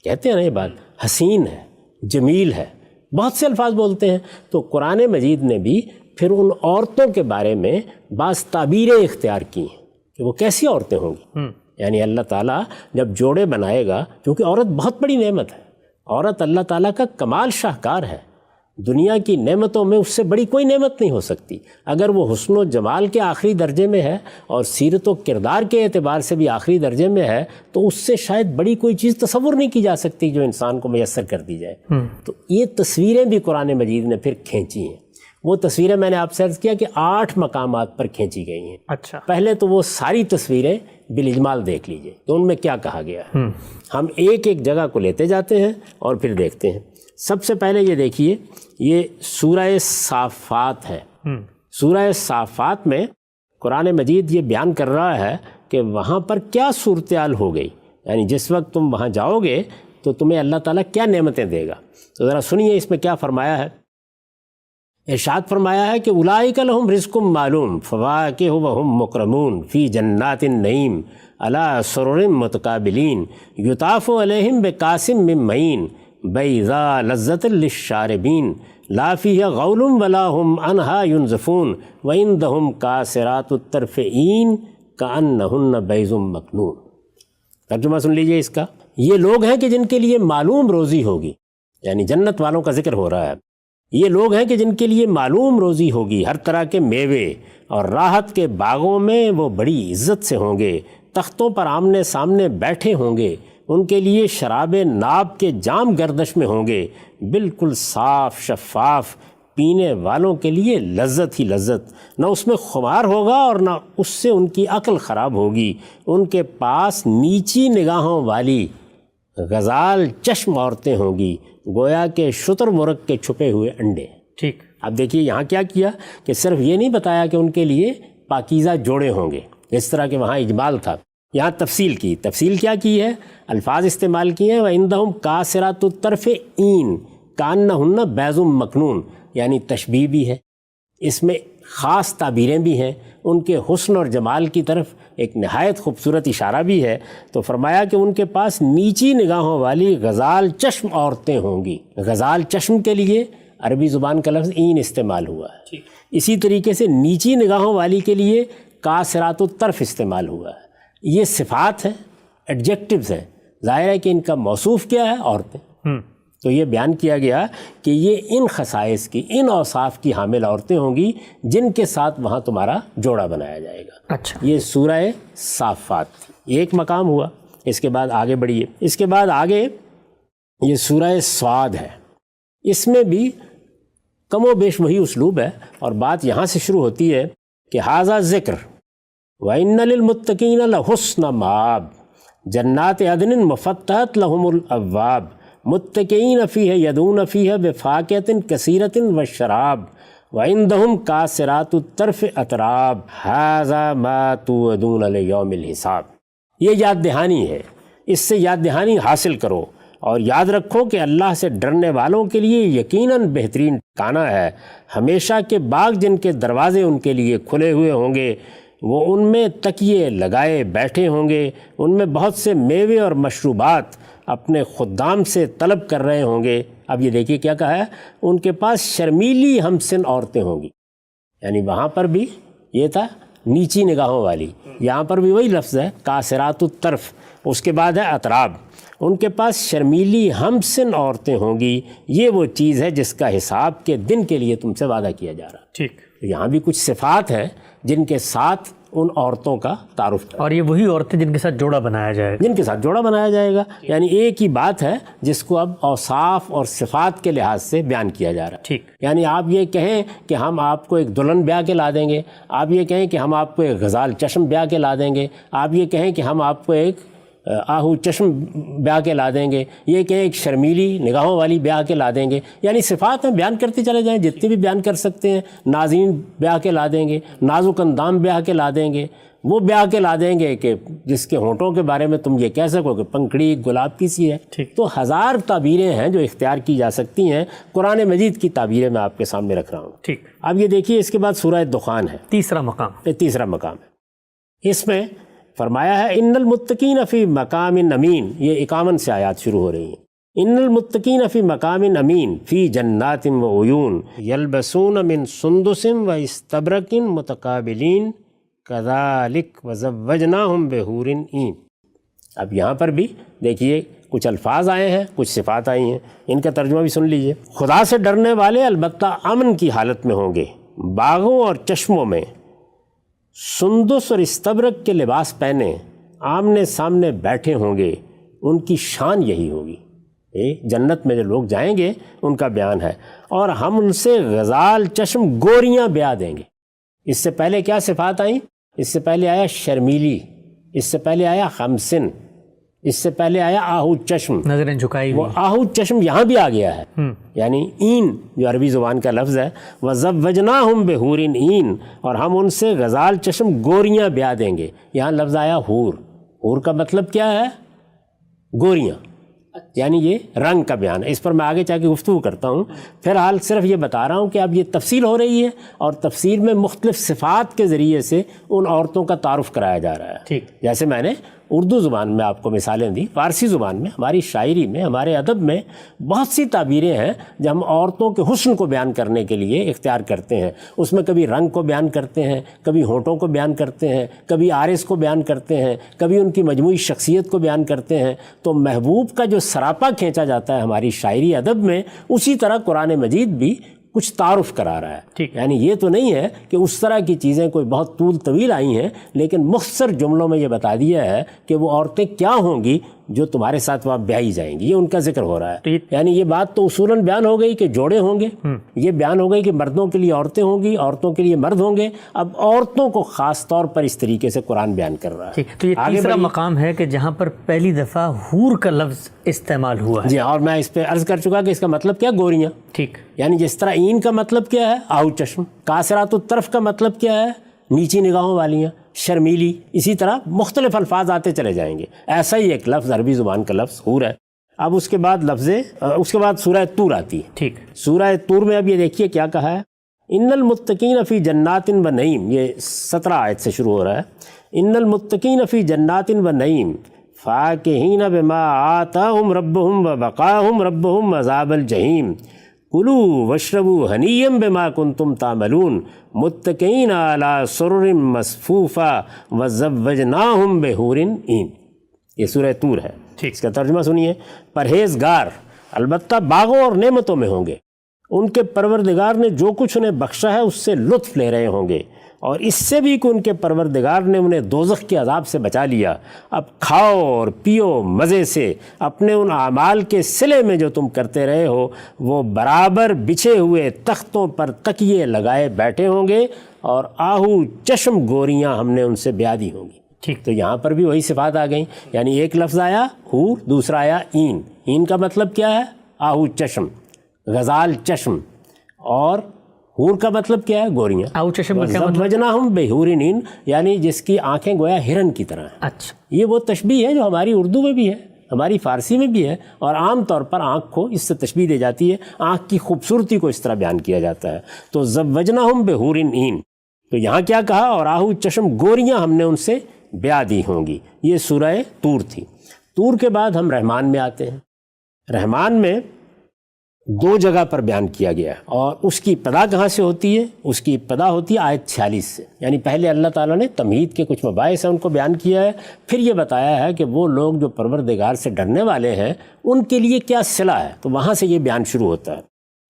کہتے ہیں نا یہ بات، حسین ہے، جمیل ہے، بہت سے الفاظ بولتے ہیں. تو قرآن مجید نے بھی پھر ان عورتوں کے بارے میں بعض تعبیریں اختیار کی ہیں کہ وہ کیسی عورتیں ہوں گی. یعنی اللہ تعالیٰ جب جوڑے بنائے گا، کیونکہ عورت بہت بڑی نعمت ہے، عورت اللہ تعالیٰ کا کمال شاہکار ہے، دنیا کی نعمتوں میں اس سے بڑی کوئی نعمت نہیں ہو سکتی. اگر وہ حسن و جمال کے آخری درجے میں ہے اور سیرت و کردار کے اعتبار سے بھی آخری درجے میں ہے تو اس سے شاید بڑی کوئی چیز تصور نہیں کی جا سکتی جو انسان کو میسر کر دی جائے. تو یہ تصویریں بھی قرآن مجید نے پھر کھینچی ہیں. وہ تصویریں میں نے آپ سے عرض کیا کہ 8 مقامات پر کھینچی گئی ہیں. اچھا. پہلے تو وہ ساری تصویریں بالاجمال دیکھ لیجئے تو ان میں کیا کہا گیا ہے. ہم ایک ایک جگہ کو لیتے جاتے ہیں اور پھر دیکھتے ہیں. سب سے پہلے یہ دیکھیے، یہ سورہ صافات ہے. سورہ صافات میں قرآن مجید یہ بیان کر رہا ہے کہ وہاں پر کیا صورتحال ہو گئی، یعنی جس وقت تم وہاں جاؤ گے تو تمہیں اللہ تعالیٰ کیا نعمتیں دے گا. تو ذرا سنیے اس میں کیا فرمایا ہے. ارشاد فرمایا ہے کہ اولئک لہم رزق معلوم فواکہ وہم مکرمون فی جنات النعیم علی سرر متقابلین یطاف علیہم بکاس من معین بیضاء لذۃ للشاربین لا فیہا غول ولا ہم عنہا ینزفون وعندہم قاصرات الطرف عین کأنہن بیض مکنون. ترجمہ سن لیجئے اس کا. یہ لوگ ہیں کہ جن کے لیے معلوم روزی ہوگی، یعنی جنت والوں کا ذکر ہو رہا ہے. یہ لوگ ہیں کہ جن کے لیے معلوم روزی ہوگی، ہر طرح کے میوے، اور راحت کے باغوں میں وہ بڑی عزت سے ہوں گے، تختوں پر آمنے سامنے بیٹھے ہوں گے، ان کے لیے شراب ناب کے جام گردش میں ہوں گے، بالکل صاف شفاف، پینے والوں کے لیے لذت ہی لذت، نہ اس میں خمار ہوگا اور نہ اس سے ان کی عقل خراب ہوگی۔ ان کے پاس نیچی نگاہوں والی غزال چشم عورتیں ہوں گی، گویا کہ شتر مرغ کے چھپے ہوئے انڈے۔ ٹھیک، اب دیکھیے یہاں کیا کیا کہ صرف یہ نہیں بتایا کہ ان کے لیے پاکیزہ جوڑے ہوں گے، اس طرح کہ وہاں اجمال تھا، یہاں تفصیل کی۔ تفصیل کیا کی ہے؟ الفاظ استعمال کیے ہیں، وَعِندَهُمْ قَاصِرَاتُ الطَّرْفِ عِین کَأَنَّهُنَّ بَیضٌ مَکْنُون، یعنی تشبیہ بھی ہے، اس میں خاص تعبیریں بھی ہیں، ان کے حسن اور جمال کی طرف ایک نہایت خوبصورت اشارہ بھی ہے۔ تو فرمایا کہ ان کے پاس نیچی نگاہوں والی غزال چشم عورتیں ہوں گی۔ غزال چشم کے لیے عربی زبان کا لفظ این استعمال ہوا ہے، اسی طریقے سے نیچی نگاہوں والی کے لیے قاصرات الطرف استعمال ہوا ہے۔ یہ صفات ہیں، ایڈجیکٹیوز ہیں، ظاہر ہے کہ ان کا موصوف کیا ہے؟ عورتیں۔ تو یہ بیان کیا گیا کہ یہ ان خصائص کی، ان اوصاف کی حامل عورتیں ہوں گی جن کے ساتھ وہاں تمہارا جوڑا بنایا جائے گا۔ اچھا، یہ سورہ صافات تھی، ایک مقام ہوا۔ اس کے بعد آگے بڑھیے، اس کے بعد آگے یہ سورہ صاد ہے، اس میں بھی کم و بیش وہی اسلوب ہے، اور بات یہاں سے شروع ہوتی ہے کہ ھذا ذکر وَإِنَّ لِلْمُتَّقِينَ لَحُسْنَ مَآب جنات عدن مفتحت لهم الابواب متکئین فیہ یدون فیہ بفاکہۃ کثیرۃ وشراب وعندہم قاصرات الطرف اتراب ھذا ما توعدون لیوم الحساب۔ یہ یاد دہانی ہے، اس سے یاد دہانی حاصل کرو، اور یاد رکھو کہ اللہ سے ڈرنے والوں کے لیے یقیناً بہترین ٹھکانہ ہے۔ ہمیشہ کے باغ جن کے دروازے ان کے لیے کھلے ہوئے ہوں گے، وہ ان میں تکیے لگائے بیٹھے ہوں گے، ان میں بہت سے میوے اور مشروبات اپنے خدام سے طلب کر رہے ہوں گے۔ اب یہ دیکھیے کیا کہا ہے، ان کے پاس شرمیلی ہمسن عورتیں ہوں گی، یعنی وہاں پر بھی یہ تھا نیچی نگاہوں والی، یہاں پر بھی وہی لفظ ہے قاصرات الطرف، اس کے بعد ہے اطراب۔ ان کے پاس شرمیلی ہمسن عورتیں ہوں گی، یہ وہ چیز ہے جس کا حساب کے دن کے لیے تم سے وعدہ کیا جا رہا ہے۔ ٹھیک، یہاں بھی کچھ صفات ہیں جن کے ساتھ ان عورتوں کا تعارف ہے، اور یہ وہی عورتیں جن کے ساتھ جوڑا بنایا جائے گا۔ جن کے ساتھ جوڑا بنایا جائے گا، یعنی ایک ہی بات ہے جس کو اب اوصاف اور صفات کے لحاظ سے بیان کیا جا رہا ہے۔ ٹھیک، یعنی آپ یہ کہیں کہ ہم آپ کو ایک دلہن بیاہ کے لا دیں گے، آپ یہ کہیں کہ ہم آپ کو ایک غزال چشم بیاہ کے لا دیں گے، آپ یہ کہیں کہ ہم آپ کو ایک آہو چشم بیاہ کے لا دیں گے، یہ کہ ایک شرمیلی نگاہوں والی بیاہ کے لا دیں گے، یعنی صفات میں بیان کرتے چلے جائیں جتنی بھی بیان کر سکتے ہیں۔ نازنین بیاہ کے لا دیں گے، نازک اندام بیاہ کے لا دیں گے، وہ بیاہ کے لا دیں گے کہ جس کے ہونٹوں کے بارے میں تم یہ کہہ سکو کہ پنکھڑی گلاب کی سی ہے۔ تو ہزار تعبیریں ہیں جو اختیار کی جا سکتی ہیں، قرآن مجید کی تعبیریں میں آپ کے سامنے رکھ رہا ہوں۔ ٹھیک، اب یہ دیکھیے اس کے بعد سورہ دخان ہے، تیسرا مقام۔ یہ تیسرا مقام ہے، اس میں فرمایا ہے ان المتقین فی مقام امین، یہ 51 سے آیات شروع ہو رہی ہیں۔ ان المتقین فی مقام امین فی جنات و عیون یلبسون من سندس و استبرق متقابلین کذالک وزوجناہم بحور عین۔ اب یہاں پر بھی دیکھیے کچھ الفاظ آئے ہیں، کچھ صفات آئی ہیں، ان کا ترجمہ بھی سن لیجئے۔ خدا سے ڈرنے والے البتہ امن کی حالت میں ہوں گے، باغوں اور چشموں میں سندس اور استبرق کے لباس پہنے آمنے سامنے بیٹھے ہوں گے، ان کی شان یہی ہوگی۔ جنت میں جو لوگ جائیں گے ان کا بیان ہے، اور ہم ان سے غزال چشم گوریاں بیاہ دیں گے۔ اس سے پہلے کیا صفات آئیں؟ اس سے پہلے آیا شرمیلی، اس سے پہلے آیا خمسن، اس سے پہلے آیا آہو چشم، نظریں جھکائی وہ ہوئی۔ آہو چشم یہاں بھی آ گیا ہے، یعنی این جو عربی زبان کا لفظ ہے، وَزَوَّجْنَاهُمْ بِحُورٍ عین، اور ہم ان سے غزال چشم گوریاں بیاہ دیں گے۔ یہاں لفظ آیا حور، حور کا مطلب کیا ہے؟ گوریاں، یعنی یہ رنگ کا بیان ہے۔ اس پر میں آگے چاہ کے گفتگو کرتا ہوں، فی الحال صرف یہ بتا رہا ہوں کہ اب یہ تفصیل ہو رہی ہے، اور تفصیل میں مختلف صفات کے ذریعے سے ان عورتوں کا تعارف کرایا جا رہا ہے۔ ٹھیک، جیسے میں نے اردو زبان میں آپ کو مثالیں دی، فارسی زبان میں، ہماری شاعری میں، ہمارے ادب میں بہت سی تعبیریں ہیں جو ہم عورتوں کے حسن کو بیان کرنے کے لیے اختیار کرتے ہیں۔ اس میں کبھی رنگ کو بیان کرتے ہیں، کبھی ہونٹوں کو بیان کرتے ہیں، کبھی عارض کو بیان کرتے ہیں، کبھی ان کی مجموعی شخصیت کو بیان کرتے ہیں۔ تو محبوب کا جو سراپا کھینچا جاتا ہے ہماری شاعری ادب میں، اسی طرح قرآن مجید بھی کچھ تعارف کرا رہا ہے. یعنی یہ تو نہیں ہے کہ اس طرح کی چیزیں کوئی بہت طول طویل آئی ہیں، لیکن مختصر جملوں میں یہ بتا دیا ہے کہ وہ عورتیں کیا ہوں گی جو تمہارے ساتھ وہاں بیائی جائیں گی، یہ ان کا ذکر ہو رہا ہے. یعنی یہ بات تو اصولاً بیان ہو گئی کہ جوڑے ہوں گے، یہ بیان ہو گئی کہ مردوں کے لیے عورتیں ہوں گی، عورتوں کے لیے مرد ہوں گے. اب عورتوں کو خاص طور پر اس طریقے سے قرآن بیان کر رہا ہے. تو یہ تیسرا مقام ہے کہ جہاں پر پہلی دفعہ حور کا لفظ استعمال ہوا ہے. جی، اور میں اس پہ عرض کر چکا کہ اس کا مطلب کیا، گوریاں. ٹھیک. یعنی جس طرح این کا مطلب کیا ہے، آہو چشم. کاسرات الطرف کا مطلب کیا ہے، نیچی نگاہوں والیاں، شرمیلی. اسی طرح مختلف الفاظ آتے چلے جائیں گے. ایسا ہی ایک لفظ عربی زبان کا لفظ حور ہے. اب اس کے بعد سورہ طور آتی ہے. ٹھیک. سورہ طور میں اب یہ دیکھیے کیا کہا ہے، ان المتقین فی جنات و نعیم. یہ 17 آیت سے شروع ہو رہا ہے. ان المتقین فی جنات و نعیم فاکہین بما آتاہم ربہم ووقاہم ربہم عذاب الجحیم کلوا واشربوا ہنیئا بما کنتم تعملون متکئین علی سرر مصفوفہ وزوجناہم بحور عین. یہ سورہ طور ہے. اس کا ترجمہ سنیے. پرہیزگار البتہ باغوں اور نعمتوں میں ہوں گے، ان کے پروردگار نے جو کچھ انہیں بخشا ہے اس سے لطف لے رہے ہوں گے، اور اس سے بھی کہ ان کے پروردگار نے انہیں دوزخ کے عذاب سے بچا لیا. اب کھاؤ اور پیو مزے سے اپنے ان اعمال کے صلے میں جو تم کرتے رہے ہو. وہ برابر بچھے ہوئے تختوں پر تکیے لگائے بیٹھے ہوں گے، اور آہو چشم گوریاں ہم نے ان سے بیاہ دی ہوں گی. ٹھیک. تو یہاں پر بھی وہی صفات آ گئیں. یعنی ایک لفظ آیا حور، دوسرا آیا این. این کا مطلب کیا ہے، آہو چشم، غزال چشم. اور حور کا مطلب کیا ہے، گوریاں. آہو چشم کا کیا مطلب؟ وزوجناہم بحور عین، یعنی جس کی آنکھیں گویا ہرن کی طرح ہیں. اچھا. یہ وہ تشبیہ ہے جو ہماری اردو میں بھی ہے، ہماری فارسی میں بھی ہے، اور عام طور پر آنکھ کو اس سے تشبیہ دی جاتی ہے. آنکھ کی خوبصورتی کو اس طرح بیان کیا جاتا ہے. تو زوجناہم بحور عین. تو یہاں کیا کہا، اور آہو چشم گوریاں ہم نے ان سے بیاہ دی ہوں گی. یہ سورہ طور تھی. طور کے بعد ہم رحمان میں آتے ہیں. رحمان میں 2 جگہ پر بیان کیا گیا ہے، اور اس کی ابتدا کہاں سے ہوتی ہے، اس کی ابتدا ہوتی ہے آیت 46 سے. یعنی پہلے اللہ تعالیٰ نے تمہید کے کچھ مباحث ہیں ان کو بیان کیا ہے، پھر یہ بتایا ہے کہ وہ لوگ جو پروردگار سے ڈرنے والے ہیں ان کے لیے کیا صلہ ہے. تو وہاں سے یہ بیان شروع ہوتا ہے.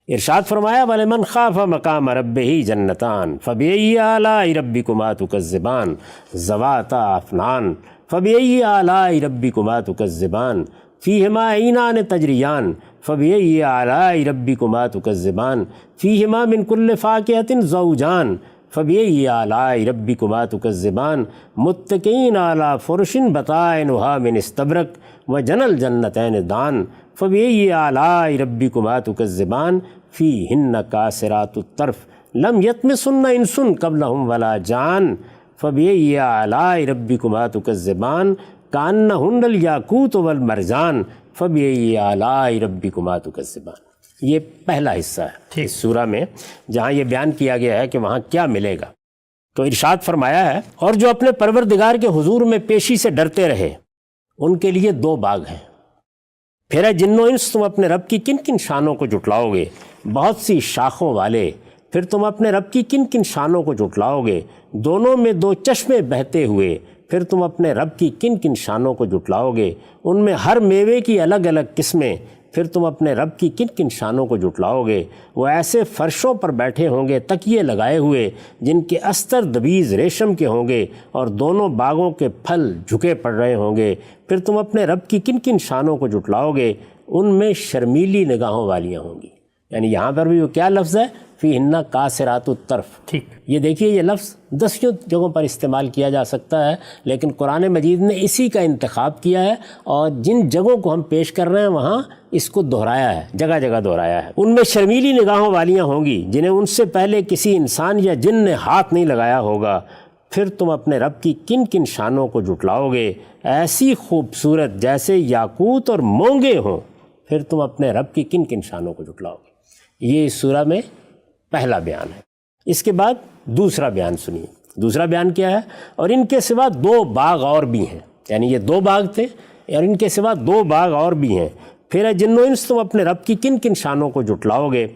ارشاد فرمایا وَلِمَنْ خَافَ مَقَامَ رَبِّهِ جَنَّتَانِ فَبِأَيِّ آلَاءِ رَبِّكُمَا تُكَذِّبَانِ ذَوَاتَا أَفْنَانٍ فَبِأَيِّ آلَاءِ رَبِّكُمَا تُكَذِّبَانِ فِيهِمَا عَيْنَانِ تَجْرِيَانِ فَبِأَيِّ آلَاءِ رَبِّكُمَا تُكَذِّبَانِ فِيهِمَا مِنْ كُلِّ فَاكِهَةٍ زَوْجَانِ فَبِأَيِّ آلَاءِ رَبِّكُمَا تُكَذِّبَانِ مُتَّكِئِينَ عَلَى فُرُشٍ بَطَائِنُهَا مِنْ اسْتَبْرَقٍ وَجَنَى الْجَنَّتَيْنِ دَانٍ فَبِأَيِّ آلَاءِ رَبِّكُمَا تُكَذِّبَانِ فِيهِنَّ قَاصِرَاتُ الطَّرْفِ لَمْ يَطْمِثْهُنَّ إِنسٌ قَبْلَهُمْ وَلَا جَانٌ فَبِأَيِّ آلَاءِ رَبِّكُمَا تُكَذِّبَانِ كَأَنَّهُنَّ الْيَاقُوتُ وَالْمَرْجَانُ فَبِأَيِّ آلَاءِ رَبِّكُمَا تُكَذِّبَانِ. یہ پہلا حصہ ہے اس سورہ میں جہاں یہ بیان کیا گیا ہے کہ وہاں کیا ملے گا. تو ارشاد فرمایا ہے اور جو اپنے پروردگار کے حضور میں پیشی سے ڈرتے رہے ان کے لیے 2 باغ ہیں. پھر اے جن و انس تم اپنے رب کی کن کن شانوں کو جھٹلاؤ گے، بہت سی شاخوں والے. پھر تم اپنے رب کی کن کن شانوں کو جھٹلاؤ گے، دونوں میں 2 چشمے بہتے ہوئے. پھر تم اپنے رب کی کن کن شانوں کو جھٹلاؤ گے، ان میں ہر میوے کی الگ الگ قسمیں. پھر تم اپنے رب کی کن کن شانوں کو جھٹلاؤ گے، وہ ایسے فرشوں پر بیٹھے ہوں گے تکیے لگائے ہوئے جن کے استر دبیز ریشم کے ہوں گے، اور دونوں باغوں کے پھل جھکے پڑ رہے ہوں گے. پھر تم اپنے رب کی کن کن شانوں کو جھٹلاؤ گے، ان میں شرمیلی نگاہوں والیاں ہوں گی. یعنی یہاں پر بھی وہ کیا لفظ ہے، فیہن قاصرات الطرف. ٹھیک. یہ دیکھیے یہ لفظ 10 جگہوں پر استعمال کیا جا سکتا ہے، لیکن قرآن مجید نے اسی کا انتخاب کیا ہے، اور جن جگہوں کو ہم پیش کر رہے ہیں وہاں اس کو دہرایا ہے، جگہ جگہ دہرایا ہے. ان میں شرمیلی نگاہوں والیاں ہوں گی جنہیں ان سے پہلے کسی انسان یا جن نے ہاتھ نہیں لگایا ہوگا. پھر تم اپنے رب کی کن کن شانوں کو جھٹلاؤ گے، ایسی خوبصورت جیسے یاقوت اور مونگے ہوں. پھر تم اپنے رب کی کن کن شانوں کو جھٹلاؤ گے. یہ اس سورہ میں پہلا بیان ہے. اس کے بعد دوسرا بیان سنیے. دوسرا بیان کیا ہے، اور ان کے سوا 2 باغ اور بھی ہیں. یعنی یہ 2 باغ تھے اور ان کے سوا 2 باغ اور بھی ہیں. پھر اے جن و انس تم اپنے رب کی کن کن شانوں کو جھٹلاؤ گے.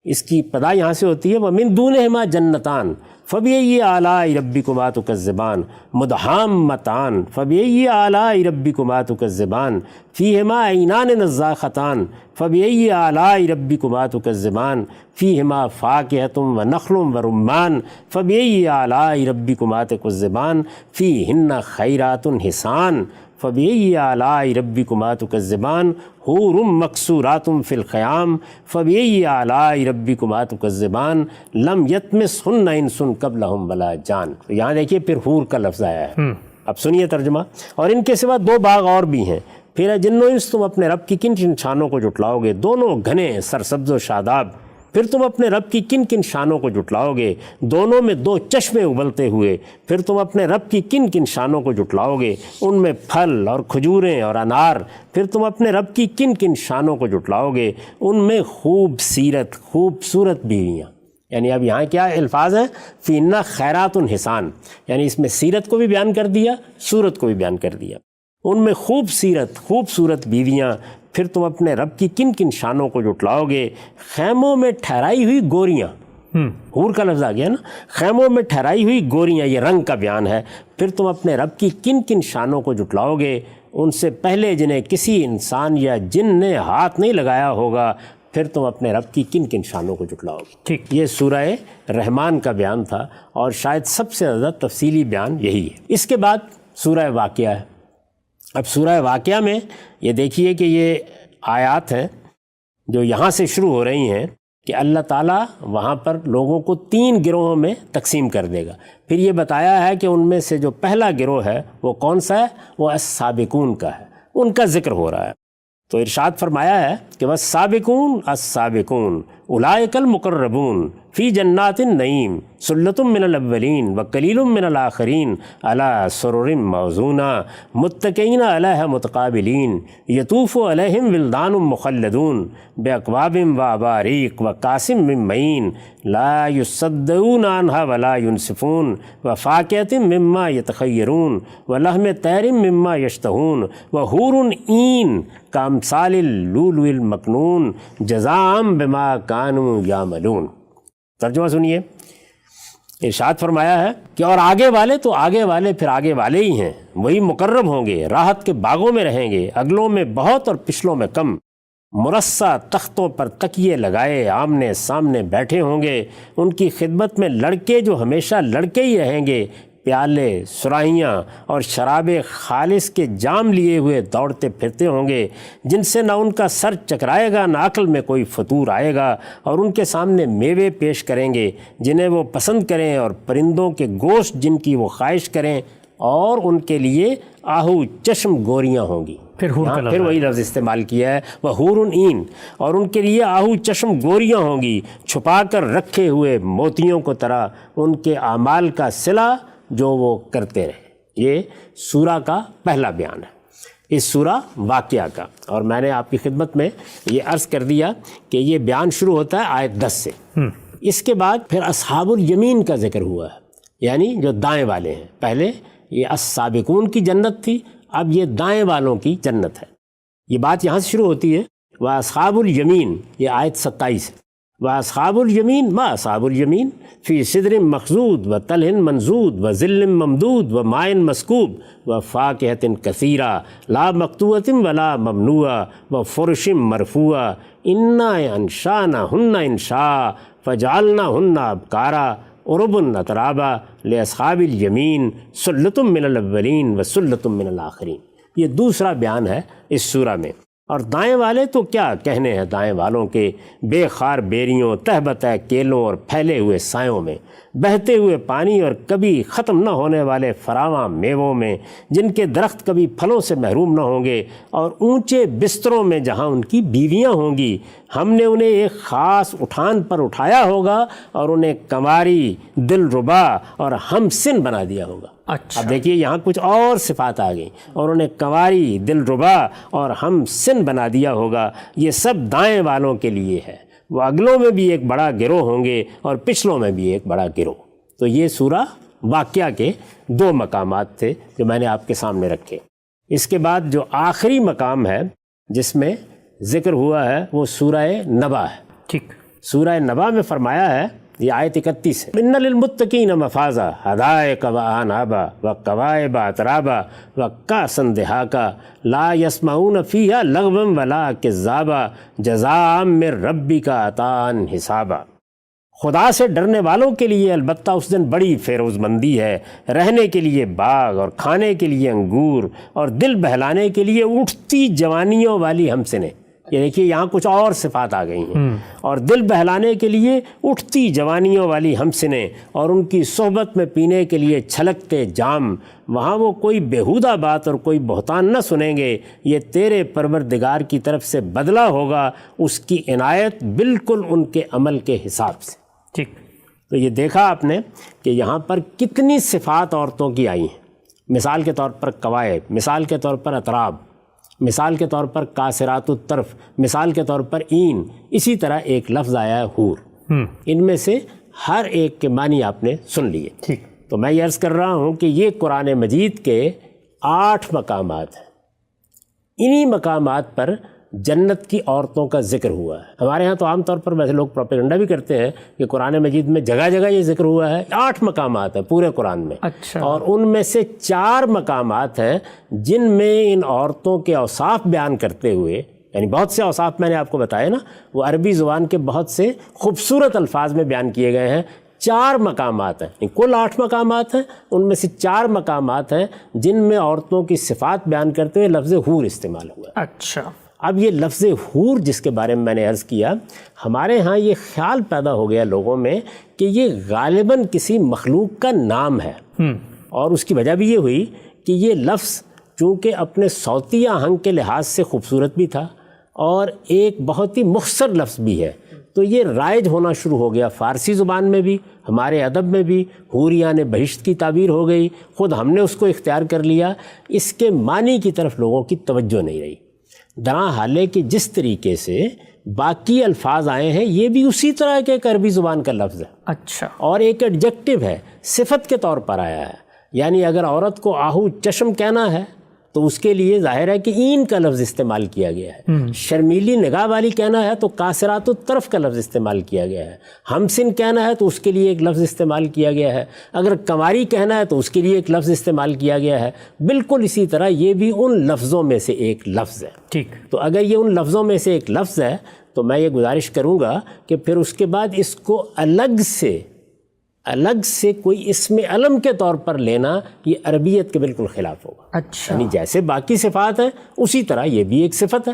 اس کی ابتدا یہاں سے ہوتی ہے وَمِن دُونِهِمَا جَنَّتَانِ فبأي آلاء ربكما تكذبان مدحامتان فبأي آلاء ربكما تكذبان فيهما عينان نضاختان فبأي آلاء ربكما تكذبان فيهما فاكهة ونخل ورمان فبأي آلاء ربكما تكذبان فيهن خيرات حسان فبأي آلاء ربكما تكذبان حور مقصورات في الخيام فبأي آلاء ربكما تكذبان لم يطمثهن انس قبلهم ولا جان. یہاں دیکھیے پھر حور کا لفظ آیا ہے. اب سنیے ترجمہ. اور ان کے سوا 2 باغ اور بھی ہیں. پھر جنو انس تم اپنے رب کی کن کن شانوں کو جھٹلاؤ گے؟ دونوں گھنے سرسبز و شاداب. پھر تم اپنے رب کی کن کن شانوں کو جھٹلاؤ گے؟ دونوں میں 2 چشمے ابلتے ہوئے. پھر تم اپنے رب کی کن کن شانوں کو جھٹلاؤ گے؟ ان میں پھل اور کھجوریں اور انار. پھر تم اپنے رب کی کن کن شانوں کو جھٹلاؤ گے؟ ان میں خوبصورت بیویاں. یعنی اب یہاں کیا الفاظ ہیں؟ فینا خیرات حسان. یعنی اس میں سیرت کو بھی بیان کر دیا، صورت کو بھی بیان کر دیا. ان میں خوبصورت بیویاں. پھر تم اپنے رب کی کن کن شانوں کو جھٹلاؤ گے؟ خیموں میں ٹھہرائی ہوئی گوریاں. حور کا لفظ آ گیا نا. خیموں میں ٹھہرائی ہوئی گوریاں، یہ رنگ کا بیان ہے. پھر تم اپنے رب کی کن کن شانوں کو جھٹلاؤ گے؟ ان سے پہلے جنہیں کسی انسان یا جن نے ہاتھ نہیں لگایا ہوگا. پھر تم اپنے رب کی کن کن شانوں کو جھٹلاؤ گے. ٹھیک. یہ سورہ رحمان کا بیان تھا اور شاید سب سے زیادہ تفصیلی بیان یہی ہے. اس کے بعد سورہ واقعہ ہے. اب سورہ واقعہ میں یہ دیکھیے کہ یہ آیات ہیں جو یہاں سے شروع ہو رہی ہیں کہ اللہ تعالیٰ وہاں پر لوگوں کو 3 گروہوں میں تقسیم کر دے گا. پھر یہ بتایا ہے کہ ان میں سے جو پہلا گروہ ہے وہ کون سا ہے؟ وہ السابقون کا ہے. ان کا ذکر ہو رہا ہے. تو ارشاد فرمایا ہے کہ والسابقون السابقون اولئک المقربون فی جنات النعیم ثلۃ من الاولین وقلیل من الآخرین علی سرر موضونہ متکئین علیہا متقابلین یطوف علیہم ولدان مخلدون باکواب واباریق وکأس من معین لا یصدعون عنہا ولا ینصفون وفاکہۃ مما یتخیرون ولحم طیر مما یشتہون وحور عین کامثال اللؤلؤ المکنون جزاء بما کانوا یعملون. ترجمہ سنیے. ارشاد فرمایا ہے کہ اور آگے والے تو آگے والے پھر آگے والے ہی ہیں. وہی مقرب ہوں گے، راحت کے باغوں میں رہیں گے، اگلوں میں بہت اور پچھلوں میں کم. مرصع تختوں پر تکیے لگائے آمنے سامنے بیٹھے ہوں گے. ان کی خدمت میں لڑکے جو ہمیشہ لڑکے ہی رہیں گے، پیالے، سرائیاں اور شراب خالص کے جام لیے ہوئے دوڑتے پھرتے ہوں گے، جن سے نہ ان کا سر چکرائے گا نہ عقل میں کوئی فطور آئے گا. اور ان کے سامنے میوے پیش کریں گے جنہیں وہ پسند کریں، اور پرندوں کے گوشت جن کی وہ خواہش کریں، اور ان کے لیے آہو چشم گوریاں ہوں گی. پھر وہی لفظ استعمال کیا ہے وحور عین. اور ان کے لیے آہو چشم گوریاں ہوں گی چھپا کر رکھے ہوئے موتیوں کو طرح ان کے اعمال کا صلہ جو وہ کرتے رہے. یہ سورہ کا پہلا بیان ہے، اس سورہ واقعہ کا. اور میں نے آپ کی خدمت میں یہ عرض کر دیا کہ یہ بیان شروع ہوتا ہے آیت 10 سے. اس کے بعد پھر اصحاب الیمین کا ذکر ہوا ہے، یعنی جو دائیں والے ہیں. پہلے یہ السابقون کی جنت تھی، اب یہ دائیں والوں کی جنت ہے. یہ بات یہاں سے شروع ہوتی ہے. واصحاب الیمین، یہ آیت 27 ہے. واصحاب الیمین ما اصحاب الیمین فی صدر مخضود و طلح منضود و ظل ممدود و ماء مسکوب و فاکہۃ کثیرہ لا مقطوعۃ ولا ممنوعہ و فرش مرفوعہ انا انشأناہن انشاء فجعلناہن ابکارا عربا اترابا لاصحاب الیمین ثلۃ من الاولین و ثلۃ من الآخرین. یہ دوسرا بیان ہے اس سورہ میں. اور دائیں والے تو کیا کہنے ہیں دائیں والوں کے، بے خار بیریوں، تہ بتہ کیلوں اور پھیلے ہوئے سایوں میں، بہتے ہوئے پانی اور کبھی ختم نہ ہونے والے فراواں میووں میں، جن کے درخت کبھی پھلوں سے محروم نہ ہوں گے، اور اونچے بستروں میں جہاں ان کی بیویاں ہوں گی. ہم نے انہیں ایک خاص اٹھان پر اٹھایا ہوگا اور انہیں کنواری، دل ربا اور ہم سن بنا دیا ہوگا. اب دیکھیے یہاں کچھ اور صفات آ گئیں، اور انہیں کنواری، دل ربا اور ہم سن بنا دیا ہوگا. یہ سب دائیں والوں کے لیے ہے. وہ اگلوں میں بھی ایک بڑا گروہ ہوں گے اور پچھلوں میں بھی ایک بڑا گروہ. تو یہ سورہ واقعہ کے 2 مقامات تھے جو میں نے آپ کے سامنے رکھے. اس کے بعد جو آخری مقام ہے جس میں ذکر ہوا ہے وہ سورہ نبا ہے. ٹھیک. سورہ نبا میں فرمایا ہے یہ آیت 31 ہے. ان للمتقین مفازا حدائق وانابا وقوائب اترابا وکاسا دہاقا لا یسمعون فیہا لغوا ولا کذابا جزاء من ربک عطاء حسابا. خدا سے ڈرنے والوں کے لیے البتہ اس دن بڑی فیروز مندی ہے، رہنے کے لیے باغ اور کھانے کے لیے انگور اور دل بہلانے کے لیے اٹھتی جوانیوں والی ہمسنیں. یہ دیکھیے یہاں کچھ اور صفات آ گئی ہیں. اور دل بہلانے کے لیے اٹھتی جوانیوں والی ہمسنیں اور ان کی صحبت میں پینے کے لیے چھلکتے جام. وہاں وہ کوئی بیہودہ بات اور کوئی بہتان نہ سنیں گے. یہ تیرے پروردگار کی طرف سے بدلہ ہوگا، اس کی عنایت بالکل ان کے عمل کے حساب سے. ٹھیک. تو یہ دیکھا آپ نے کہ یہاں پر کتنی صفات عورتوں کی آئی ہیں. مثال کے طور پر قوائب، مثال کے طور پر اطراب، مثال کے طور پر کاسرات الطرف، مثال کے طور پر این. اسی طرح ایک لفظ آیا ہے حور. ان میں سے ہر ایک کے معنی آپ نے سن لیے. ٹھیک. تو میں یہ عرض کر رہا ہوں کہ یہ قرآن مجید کے 8 مقامات ہیں. انہی مقامات پر جنت کی عورتوں کا ذکر ہوا ہے. ہمارے ہاں تو عام طور پر ویسے لوگ پروپیگنڈا بھی کرتے ہیں کہ قرآن مجید میں جگہ جگہ یہ ذکر ہوا ہے. 8 مقامات ہیں پورے قرآن میں. اچھا. اور ان میں سے 4 مقامات ہیں جن میں ان عورتوں کے اوصاف بیان کرتے ہوئے، یعنی بہت سے اوصاف میں نے آپ کو بتایا نا، وہ عربی زبان کے بہت سے خوبصورت الفاظ میں بیان کیے گئے ہیں. 4 مقامات ہیں، کل 8 مقامات ہیں، ان میں سے 4 مقامات ہیں جن میں عورتوں کی صفات بیان کرتے ہوئے لفظ حور استعمال ہوا. اچھا. اب یہ لفظ حور جس کے بارے میں نے عرض کیا، ہمارے ہاں یہ خیال پیدا ہو گیا لوگوں میں کہ یہ غالباً کسی مخلوق کا نام ہے. اور اس کی وجہ بھی یہ ہوئی کہ یہ لفظ چونکہ اپنے صوتی آہنگ کے لحاظ سے خوبصورت بھی تھا اور ایک بہت ہی مختصر لفظ بھی ہے، تو یہ رائج ہونا شروع ہو گیا فارسی زبان میں بھی، ہمارے ادب میں بھی. حوریان بہشت کی تعبیر ہو گئی، خود ہم نے اس کو اختیار کر لیا. اس کے معنی کی طرف لوگوں کی توجہ نہیں رہی. درا حالے کہ جس طریقے سے باقی الفاظ آئے ہیں یہ بھی اسی طرح کے ایک عربی زبان کا لفظ ہے. اچھا. اور ایک ایڈجیکٹو ہے، صفت کے طور پر آیا ہے. یعنی اگر عورت کو آہو چشم کہنا ہے تو اس کے لیے ظاہر ہے کہ این کا لفظ استعمال کیا گیا ہے. شرمیلی نگاہ والی کہنا ہے تو کاسرات الطرف کا لفظ استعمال کیا گیا ہے. ہمسن کہنا ہے تو اس کے لیے ایک لفظ استعمال کیا گیا ہے. اگر کنواری کہنا ہے تو اس کے لیے ایک لفظ استعمال کیا گیا ہے. بالکل اسی طرح یہ بھی ان لفظوں میں سے ایک لفظ ہے. ٹھیک. تو اگر یہ ان لفظوں میں سے ایک لفظ ہے تو میں یہ گزارش کروں گا کہ پھر اس کے بعد اس کو الگ سے کوئی اسم علم کے طور پر لینا یہ عربیت کے بالکل خلاف ہوگا. اچھا. یعنی جیسے باقی صفات ہیں اسی طرح یہ بھی ایک صفت ہے.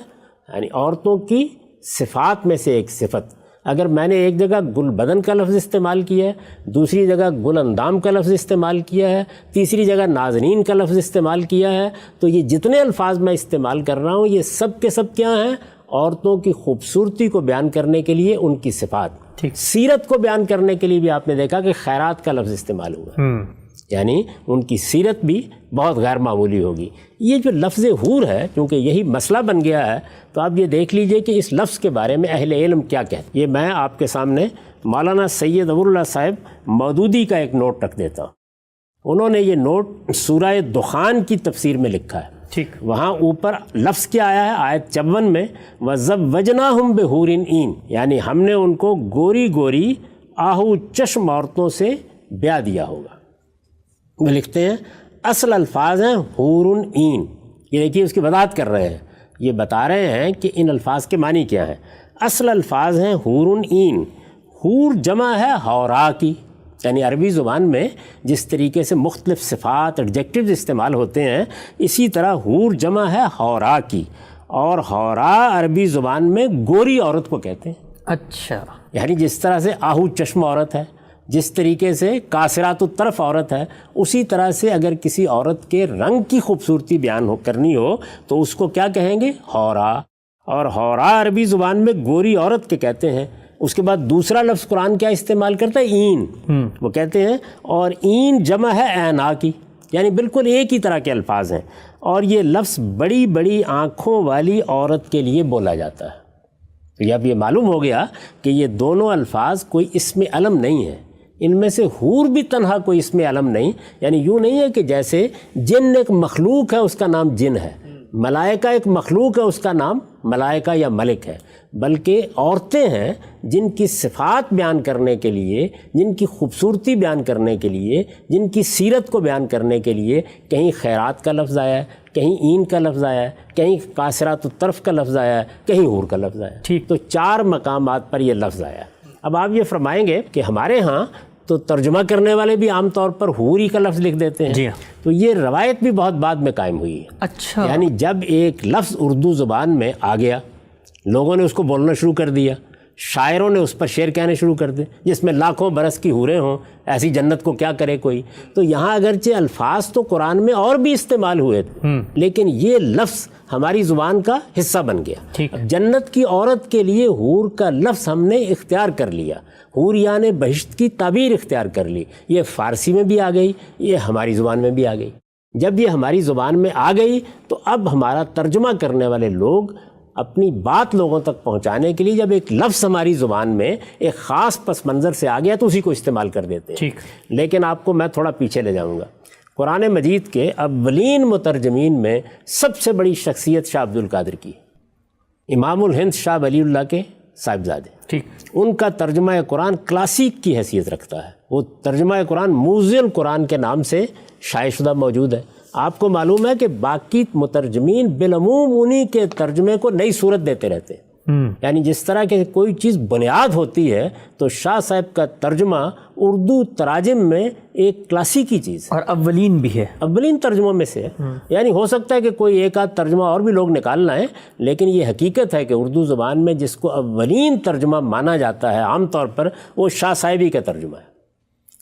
یعنی عورتوں کی صفات میں سے ایک صفت. اگر میں نے ایک جگہ گل بدن کا لفظ استعمال کیا ہے، دوسری جگہ گل اندام کا لفظ استعمال کیا ہے، تیسری جگہ نازنین کا لفظ استعمال کیا ہے، تو یہ جتنے الفاظ میں استعمال کر رہا ہوں یہ سب کے سب کیا ہیں؟ عورتوں کی خوبصورتی کو بیان کرنے کے لیے ان کی صفات. ٹھیک. سیرت کو بیان کرنے کے لیے بھی آپ نے دیکھا کہ خیرات کا لفظ استعمال ہوا. یعنی ان کی سیرت بھی بہت غیر معمولی ہوگی. یہ جو لفظ حور ہے کیونکہ یہی مسئلہ بن گیا ہے تو آپ یہ دیکھ لیجئے کہ اس لفظ کے بارے میں اہل علم کیا کہتے ہیں. یہ میں آپ کے سامنے مولانا سید ابو اللہ صاحب مودودی کا ایک نوٹ رکھ دیتا ہوں. انہوں نے یہ نوٹ سورہ دخان کی تفسیر میں لکھا ہے. ٹھیک. وہاں اوپر لفظ کیا آیا ہے آیت 54 میں وَزَوَّجْنَاهُمْ بِحُورٍ عِین، یعنی ہم نے ان کو گوری گوری آہو چشم عورتوں سے بیاہ دیا ہوگا. وہ لکھتے ہیں اصل الفاظ ہیں حور عین. یہ دیکھیے اس کی وضاحت کر رہے ہیں، یہ بتا رہے ہیں کہ ان الفاظ کے معنی کیا ہیں. اصل الفاظ ہیں حور عین. حور جمع ہے حورا کی. یعنی عربی زبان میں جس طریقے سے مختلف صفات ایڈجیکٹیوز استعمال ہوتے ہیں اسی طرح حور جمع ہے حورا کی. اور حورا عربی زبان میں گوری عورت کو کہتے ہیں. اچھا. یعنی جس طرح سے آہو چشم عورت ہے، جس طریقے سے کاسرات الطرف عورت ہے، اسی طرح سے اگر کسی عورت کے رنگ کی خوبصورتی بیان کرنی ہو تو اس کو کیا کہیں گے؟ حورا. اور حورا عربی زبان میں گوری عورت کے کہتے ہیں. اس کے بعد دوسرا لفظ قرآن کیا استعمال کرتا ہے؟ این. وہ کہتے ہیں اور این جمع ہے عینا کی. یعنی بالکل ایک ہی طرح کے الفاظ ہیں. اور یہ لفظ بڑی بڑی آنکھوں والی عورت کے لیے بولا جاتا ہے. تو اب یہ معلوم ہو گیا کہ یہ دونوں الفاظ کوئی اسم علم نہیں ہے. ان میں سے حور بھی تنہا کوئی اسم علم نہیں. یعنی یوں نہیں ہے کہ جیسے جن ایک مخلوق ہے اس کا نام جن ہے، ملائکہ ایک مخلوق ہے اس کا نام ملائکہ یا ملک ہے، بلکہ عورتیں ہیں جن کی صفات بیان کرنے کے لیے، جن کی خوبصورتی بیان کرنے کے لیے، جن کی سیرت کو بیان کرنے کے لیے کہیں خیرات کا لفظ آیا ہے، کہیں این کا لفظ آیا ہے، کہیں قاصرات الطرف کا لفظ آیا ہے، کہیں حور کا لفظ آیا ہے۔ ٹھیک، تو 4 مقامات پر یہ لفظ آیا ہے۔ اب آپ یہ فرمائیں گے کہ ہمارے ہاں تو ترجمہ کرنے والے بھی عام طور پر حوری کا لفظ لکھ دیتے ہیں۔ جی ہاں، تو یہ روایت بھی بہت بعد میں قائم ہوئی ہے۔ اچھا، یعنی جب ایک لفظ اردو زبان میں آ گیا، لوگوں نے اس کو بولنا شروع کر دیا، شاعروں نے اس پر شعر کہنے شروع کر دیے جس میں لاکھوں برس کی حوریں ہوں، ایسی جنت کو کیا کرے کوئی۔ تو یہاں اگرچہ الفاظ تو قرآن میں اور بھی استعمال ہوئے تھے، لیکن یہ لفظ ہماری زبان کا حصہ بن گیا۔ ٹھیک، اب جنت کی عورت کے لیے حور کا لفظ ہم نے اختیار کر لیا، حور یعنی بہشت کی تعبیر اختیار کر لی۔ یہ فارسی میں بھی آ گئی، یہ ہماری زبان میں بھی آ گئی۔ جب یہ ہماری زبان میں آ گئی تو اب ہمارا ترجمہ کرنے والے لوگ اپنی بات لوگوں تک پہنچانے کے لیے جب ایک لفظ ہماری زبان میں ایک خاص پس منظر سے آ گیا تو اسی کو استعمال کر دیتے ہیں۔ ٹھیک، لیکن آپ کو میں تھوڑا پیچھے لے جاؤں گا۔ قرآن مجید کے اولین مترجمین میں سب سے بڑی شخصیت شاہ عبد القادر کی، امام الہند شاہ ولی اللہ کے صاحبزادے۔ ٹھیک، ان کا ترجمہ قرآن کلاسیک کی حیثیت رکھتا ہے۔ وہ ترجمہ قرآن موزی القرآن کے نام سے شائع شدہ موجود ہے۔ آپ کو معلوم ہے کہ باقی مترجمین بالعموم انہی کے ترجمے کو نئی صورت دیتے رہتے ہیں۔ یعنی جس طرح کہ کوئی چیز بنیاد ہوتی ہے تو شاہ صاحب کا ترجمہ اردو تراجم میں ایک کلاسیکی چیز ہے، اور اولین بھی ہے۔ اولین ترجموں میں سے ہے۔ یعنی ہو سکتا ہے کہ کوئی ایک آدھ ترجمہ اور بھی لوگ نکالنا ہے، لیکن یہ حقیقت ہے کہ اردو زبان میں جس کو اولین ترجمہ مانا جاتا ہے عام طور پر وہ شاہ صاحب ہی کا ترجمہ ہے،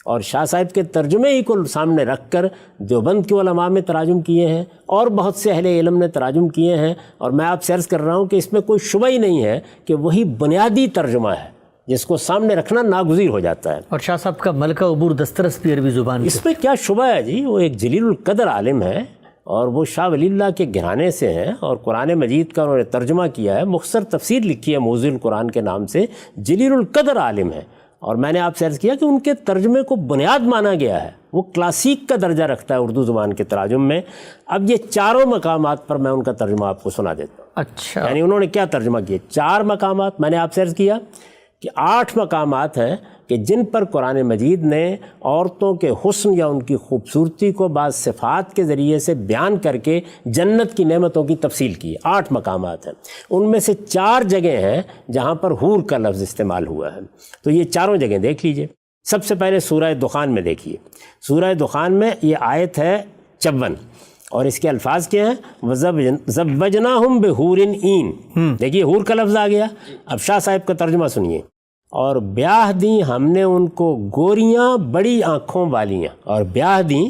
اور شاہ صاحب کے ترجمے ہی کو سامنے رکھ کر دیوبند کے علماء میں تراجم کیے ہیں اور بہت سے اہل علم نے تراجم کیے ہیں، اور میں آپ سے عرض کر رہا ہوں کہ اس میں کوئی شبہ ہی نہیں ہے کہ وہی بنیادی ترجمہ ہے جس کو سامنے رکھنا ناگزیر ہو جاتا ہے۔ اور شاہ صاحب کا ملکہ عبور دسترس بھی عربی زبان کی۔ اس میں کیا شبہ ہے جی، وہ ایک جلیل القدر عالم ہے اور وہ شاہ ولی اللہ کے گھرانے سے ہیں، اور قرآن مجید کا انہوں نے ترجمہ کیا ہے، مختصر تفسیر لکھی ہے موزی القرآن کے نام سے، جلیل القدر عالم ہے۔ اور میں نے آپ سے عرض کیا کہ ان کے ترجمے کو بنیاد مانا گیا ہے، وہ کلاسیک کا درجہ رکھتا ہے اردو زبان کے تراجم میں۔ اب یہ 4 مقامات پر میں ان کا ترجمہ آپ کو سنا دیتا ہوں۔ اچھا، یعنی انہوں نے کیا ترجمہ کیا؟ 4 مقامات میں نے آپ سے عرض کیا کہ 8 مقامات ہیں کہ جن پر قرآن مجید نے عورتوں کے حسن یا ان کی خوبصورتی کو بعض صفات کے ذریعے سے بیان کر کے جنت کی نعمتوں کی تفصیل کی۔ 8 مقامات ہیں، ان میں سے 4 جگہیں ہیں جہاں پر حور کا لفظ استعمال ہوا ہے۔ تو یہ چاروں جگہیں دیکھ لیجئے۔ سب سے پہلے سورہ دخان میں دیکھیے، سورہ دخان میں یہ آیت ہے 54 اور اس کے الفاظ کیا ہیں؟ وَزَوَّجْنَاهُمْ بِحُورٍ عِین۔ دیکھیے حور کا لفظ آ گیا۔ اب شاہ صاحب کا ترجمہ سنیے، اور بیاہ دیں ہم نے ان کو گوریاں بڑی آنکھوں والیاں، اور بیاہ دیں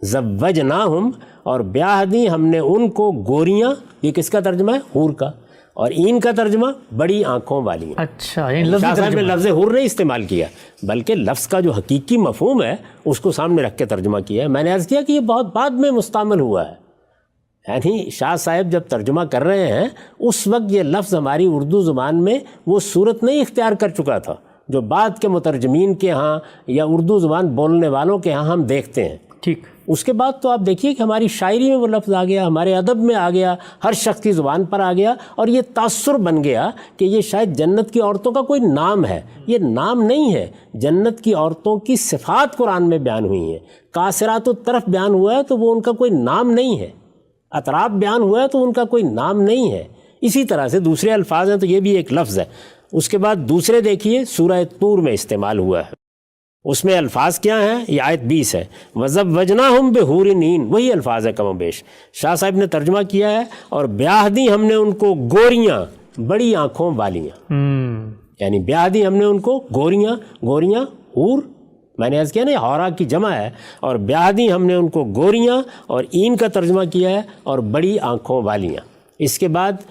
زوجناہم، اور بیاہ دیں ہم نے ان کو گوریاں، یہ کس کا ترجمہ ہے؟ حور کا، اور این کا ترجمہ بڑی آنکھوں والیاں۔ اچھا، یعنی لفظی شاہ صاحب نے ترجمہ۔ لفظ حور نہیں استعمال کیا، بلکہ لفظ کا جو حقیقی مفہوم ہے اس کو سامنے رکھ کے ترجمہ کیا ہے۔ میں نے عرض کیا کہ یہ بہت بعد میں مستعمل ہوا ہے، یعنی شاہ صاحب جب ترجمہ کر رہے ہیں اس وقت یہ لفظ ہماری اردو زبان میں وہ صورت نہیں اختیار کر چکا تھا جو بعد کے مترجمین کے ہاں یا اردو زبان بولنے والوں کے ہاں ہم دیکھتے ہیں۔ ٹھیک، اس کے بعد تو آپ دیکھیے کہ ہماری شاعری میں وہ لفظ آ گیا، ہمارے ادب میں آ گیا، ہر شخص کی زبان پر آ گیا، اور یہ تاثر بن گیا کہ یہ شاید جنت کی عورتوں کا کوئی نام ہے۔ یہ نام نہیں ہے، جنت کی عورتوں کی صفات قرآن میں بیان ہوئی ہیں۔ قاصرات الطرف بیان ہوا ہے تو وہ ان کا کوئی نام نہیں ہے، اطراف بیان ہوا ہے تو ان کا کوئی نام نہیں ہے۔ اسی طرح سے دوسرے الفاظ ہیں تو یہ بھی ایک لفظ ہے۔ اس کے بعد دوسرے دیکھیے سورہ طور میں استعمال ہوا ہے، اس میں الفاظ کیا ہیں؟ یہ آیت 20 ہے، وَزَوَّجْنَاهُمْ بِحُورٍ عِین، وہی الفاظ ہے کم و بیش۔ شاہ صاحب نے ترجمہ کیا ہے، اور بیاہ دی ہم نے ان کو گوریاں بڑی آنکھوں والیاں، یعنی بیاہ دی ہم نے ان کو گوریاں، گوریاں حور، میں نے عرض کیا نا حورا کی جمع ہے، اور بیاہ دی ہم نے ان کو گوریاں، اور این کا ترجمہ کیا ہے اور بڑی آنکھوں والیاں۔ اس کے بعد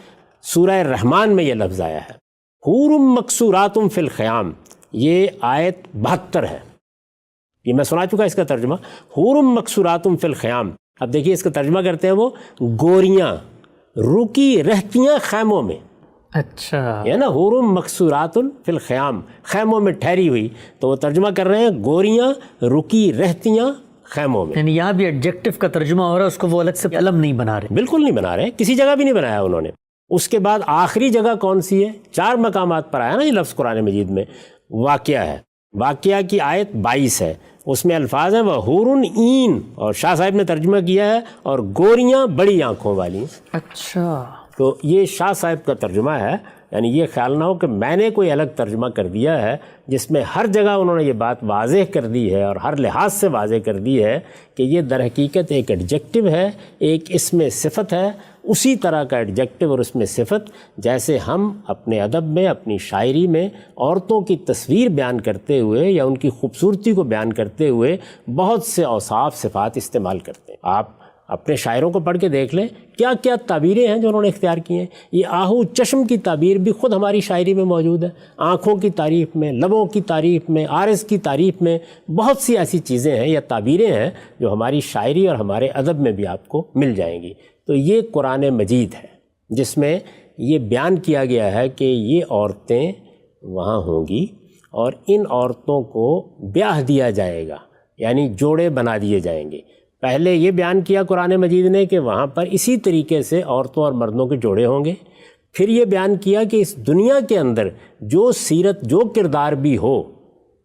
سورہ رحمان میں یہ لفظ آیا ہے، حور مقصورات فی الخیام، یہ آیت 72 ہے، یہ میں سنا چکا اس کا ترجمہ، حور مقصورات فی الخیام۔ اب دیکھیے اس کا ترجمہ کرتے ہیں وہ گوریاں رکی رہتیاں خیموں میں۔ اچھا، یہ نا حور مقصورات فی الخیام، خیموں میں ٹھہری ہوئی، تو وہ ترجمہ کر رہے ہیں گوریاں رکی رہتیاں خیموں میں۔ یعنی یہاں بھی ایڈجیکٹو کا ترجمہ ہو رہا ہے، اس کو وہ الگ سے علم نہیں بنا رہے۔ بالکل نہیں بنا رہے، کسی جگہ بھی نہیں بنایا انہوں نے۔ اس کے بعد آخری جگہ کون سی ہے؟ 4 مقامات پر آیا نا یہ لفظ قرآن مجید میں، واقعہ ہے، واقعہ کی آیت 22 ہے، اس میں الفاظ ہیں وحورن عین، اور شاہ صاحب نے ترجمہ کیا ہے اور گوریاں بڑی آنکھوں والی۔ اچھا، تو یہ شاہ صاحب کا ترجمہ ہے، یعنی یہ خیال نہ ہو کہ میں نے کوئی الگ ترجمہ کر دیا ہے جس میں ہر جگہ انہوں نے یہ بات واضح کر دی ہے اور ہر لحاظ سے واضح کر دی ہے کہ یہ در حقیقت ایک ایڈجیکٹو ہے، ایک اس میں صفت ہے، اسی طرح کا ایڈجیکٹو اور اس میں صفت جیسے ہم اپنے ادب میں، اپنی شاعری میں عورتوں کی تصویر بیان کرتے ہوئے یا ان کی خوبصورتی کو بیان کرتے ہوئے بہت سے اوصاف صفات استعمال کرتے ہیں۔ آپ اپنے شاعروں کو پڑھ کے دیکھ لیں کیا کیا تعبیریں ہیں جو انہوں نے اختیار کی ہیں۔ یہ آہو چشم کی تعبیر بھی خود ہماری شاعری میں موجود ہے، آنکھوں کی تعریف میں، لبوں کی تعریف میں، عارض کی تعریف میں، بہت سی ایسی چیزیں ہیں یا تعبیریں ہیں جو ہماری شاعری اور ہمارے ادب میں بھی آپ کو مل جائیں گی۔ تو یہ قرآن مجید ہے جس میں یہ بیان کیا گیا ہے کہ یہ عورتیں وہاں ہوں گی اور ان عورتوں کو بیاہ دیا جائے گا، یعنی جوڑے بنا دیے جائیں گے۔ پہلے یہ بیان کیا قرآن مجید نے کہ وہاں پر اسی طریقے سے عورتوں اور مردوں کے جوڑے ہوں گے، پھر یہ بیان کیا کہ اس دنیا کے اندر جو سیرت، جو کردار بھی ہو،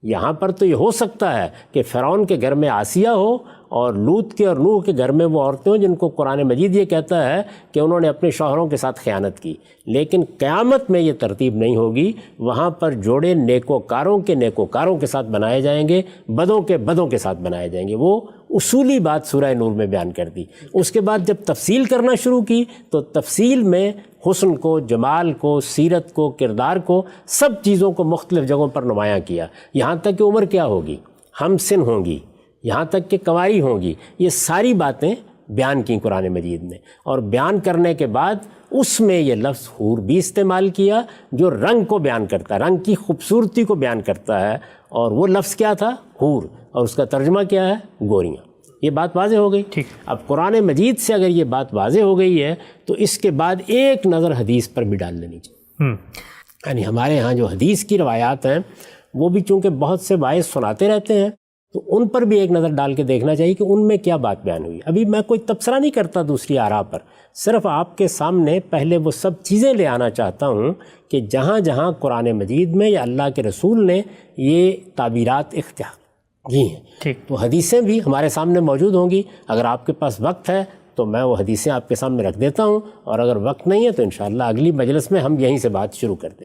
یہاں پر تو یہ ہو سکتا ہے کہ فرعون کے گھر میں آسیہ ہو اور لوط کے اور نوح کے گھر میں وہ عورتیں ہوں جن کو قرآن مجید یہ کہتا ہے کہ انہوں نے اپنے شوہروں کے ساتھ خیانت کی، لیکن قیامت میں یہ ترتیب نہیں ہوگی، وہاں پر جوڑے نیکوکاروں کے نیکوکاروں کے ساتھ بنائے جائیں گے، بدوں کے بدوں کے ساتھ بنائے جائیں گے۔ وہ اصولی بات سورہ نور میں بیان کر دی۔ اس کے بعد جب تفصیل کرنا شروع کی تو تفصیل میں حسن کو، جمال کو، سیرت کو، کردار کو، سب چیزوں کو مختلف جگہوں پر نمایاں کیا، یہاں تک کہ عمر کیا ہوگی، ہم سن ہوں گی، یہاں تک کہ کنواری ہوں گی، یہ ساری باتیں بیان کی قرآن مجید نے۔ اور بیان کرنے کے بعد اس میں یہ لفظ حور بھی استعمال کیا جو رنگ کو بیان کرتا ہے، رنگ کی خوبصورتی کو بیان کرتا ہے، اور وہ لفظ کیا تھا؟ حور، اور اس کا ترجمہ کیا ہے؟ گوریاں۔ یہ بات واضح ہو گئی۔ ٹھیک۔ اب قرآن مجید سے اگر یہ بات واضح ہو گئی ہے تو اس کے بعد ایک نظر حدیث پر بھی ڈال لینی چاہیے۔ یعنی ہمارے ہاں جو حدیث کی روایات ہیں وہ بھی چونکہ بہت سے باعث سناتے رہتے ہیں تو ان پر بھی ایک نظر ڈال کے دیکھنا چاہیے کہ ان میں کیا بات بیان ہوئی۔ ابھی میں کوئی تبصرہ نہیں کرتا دوسری آراء پر، صرف آپ کے سامنے پہلے وہ سب چیزیں لے آنا چاہتا ہوں کہ جہاں جہاں قرآن مجید میں یا اللہ کے رسول نے یہ تعبیرات اختیار کی ہیں، ٹھیک، تو حدیثیں بھی ہمارے سامنے موجود ہوں گی۔ اگر آپ کے پاس وقت ہے تو میں وہ حدیثیں آپ کے سامنے رکھ دیتا ہوں، اور اگر وقت نہیں ہے تو انشاءاللہ اگلی مجلس میں ہم یہیں سے بات شروع کر دیں۔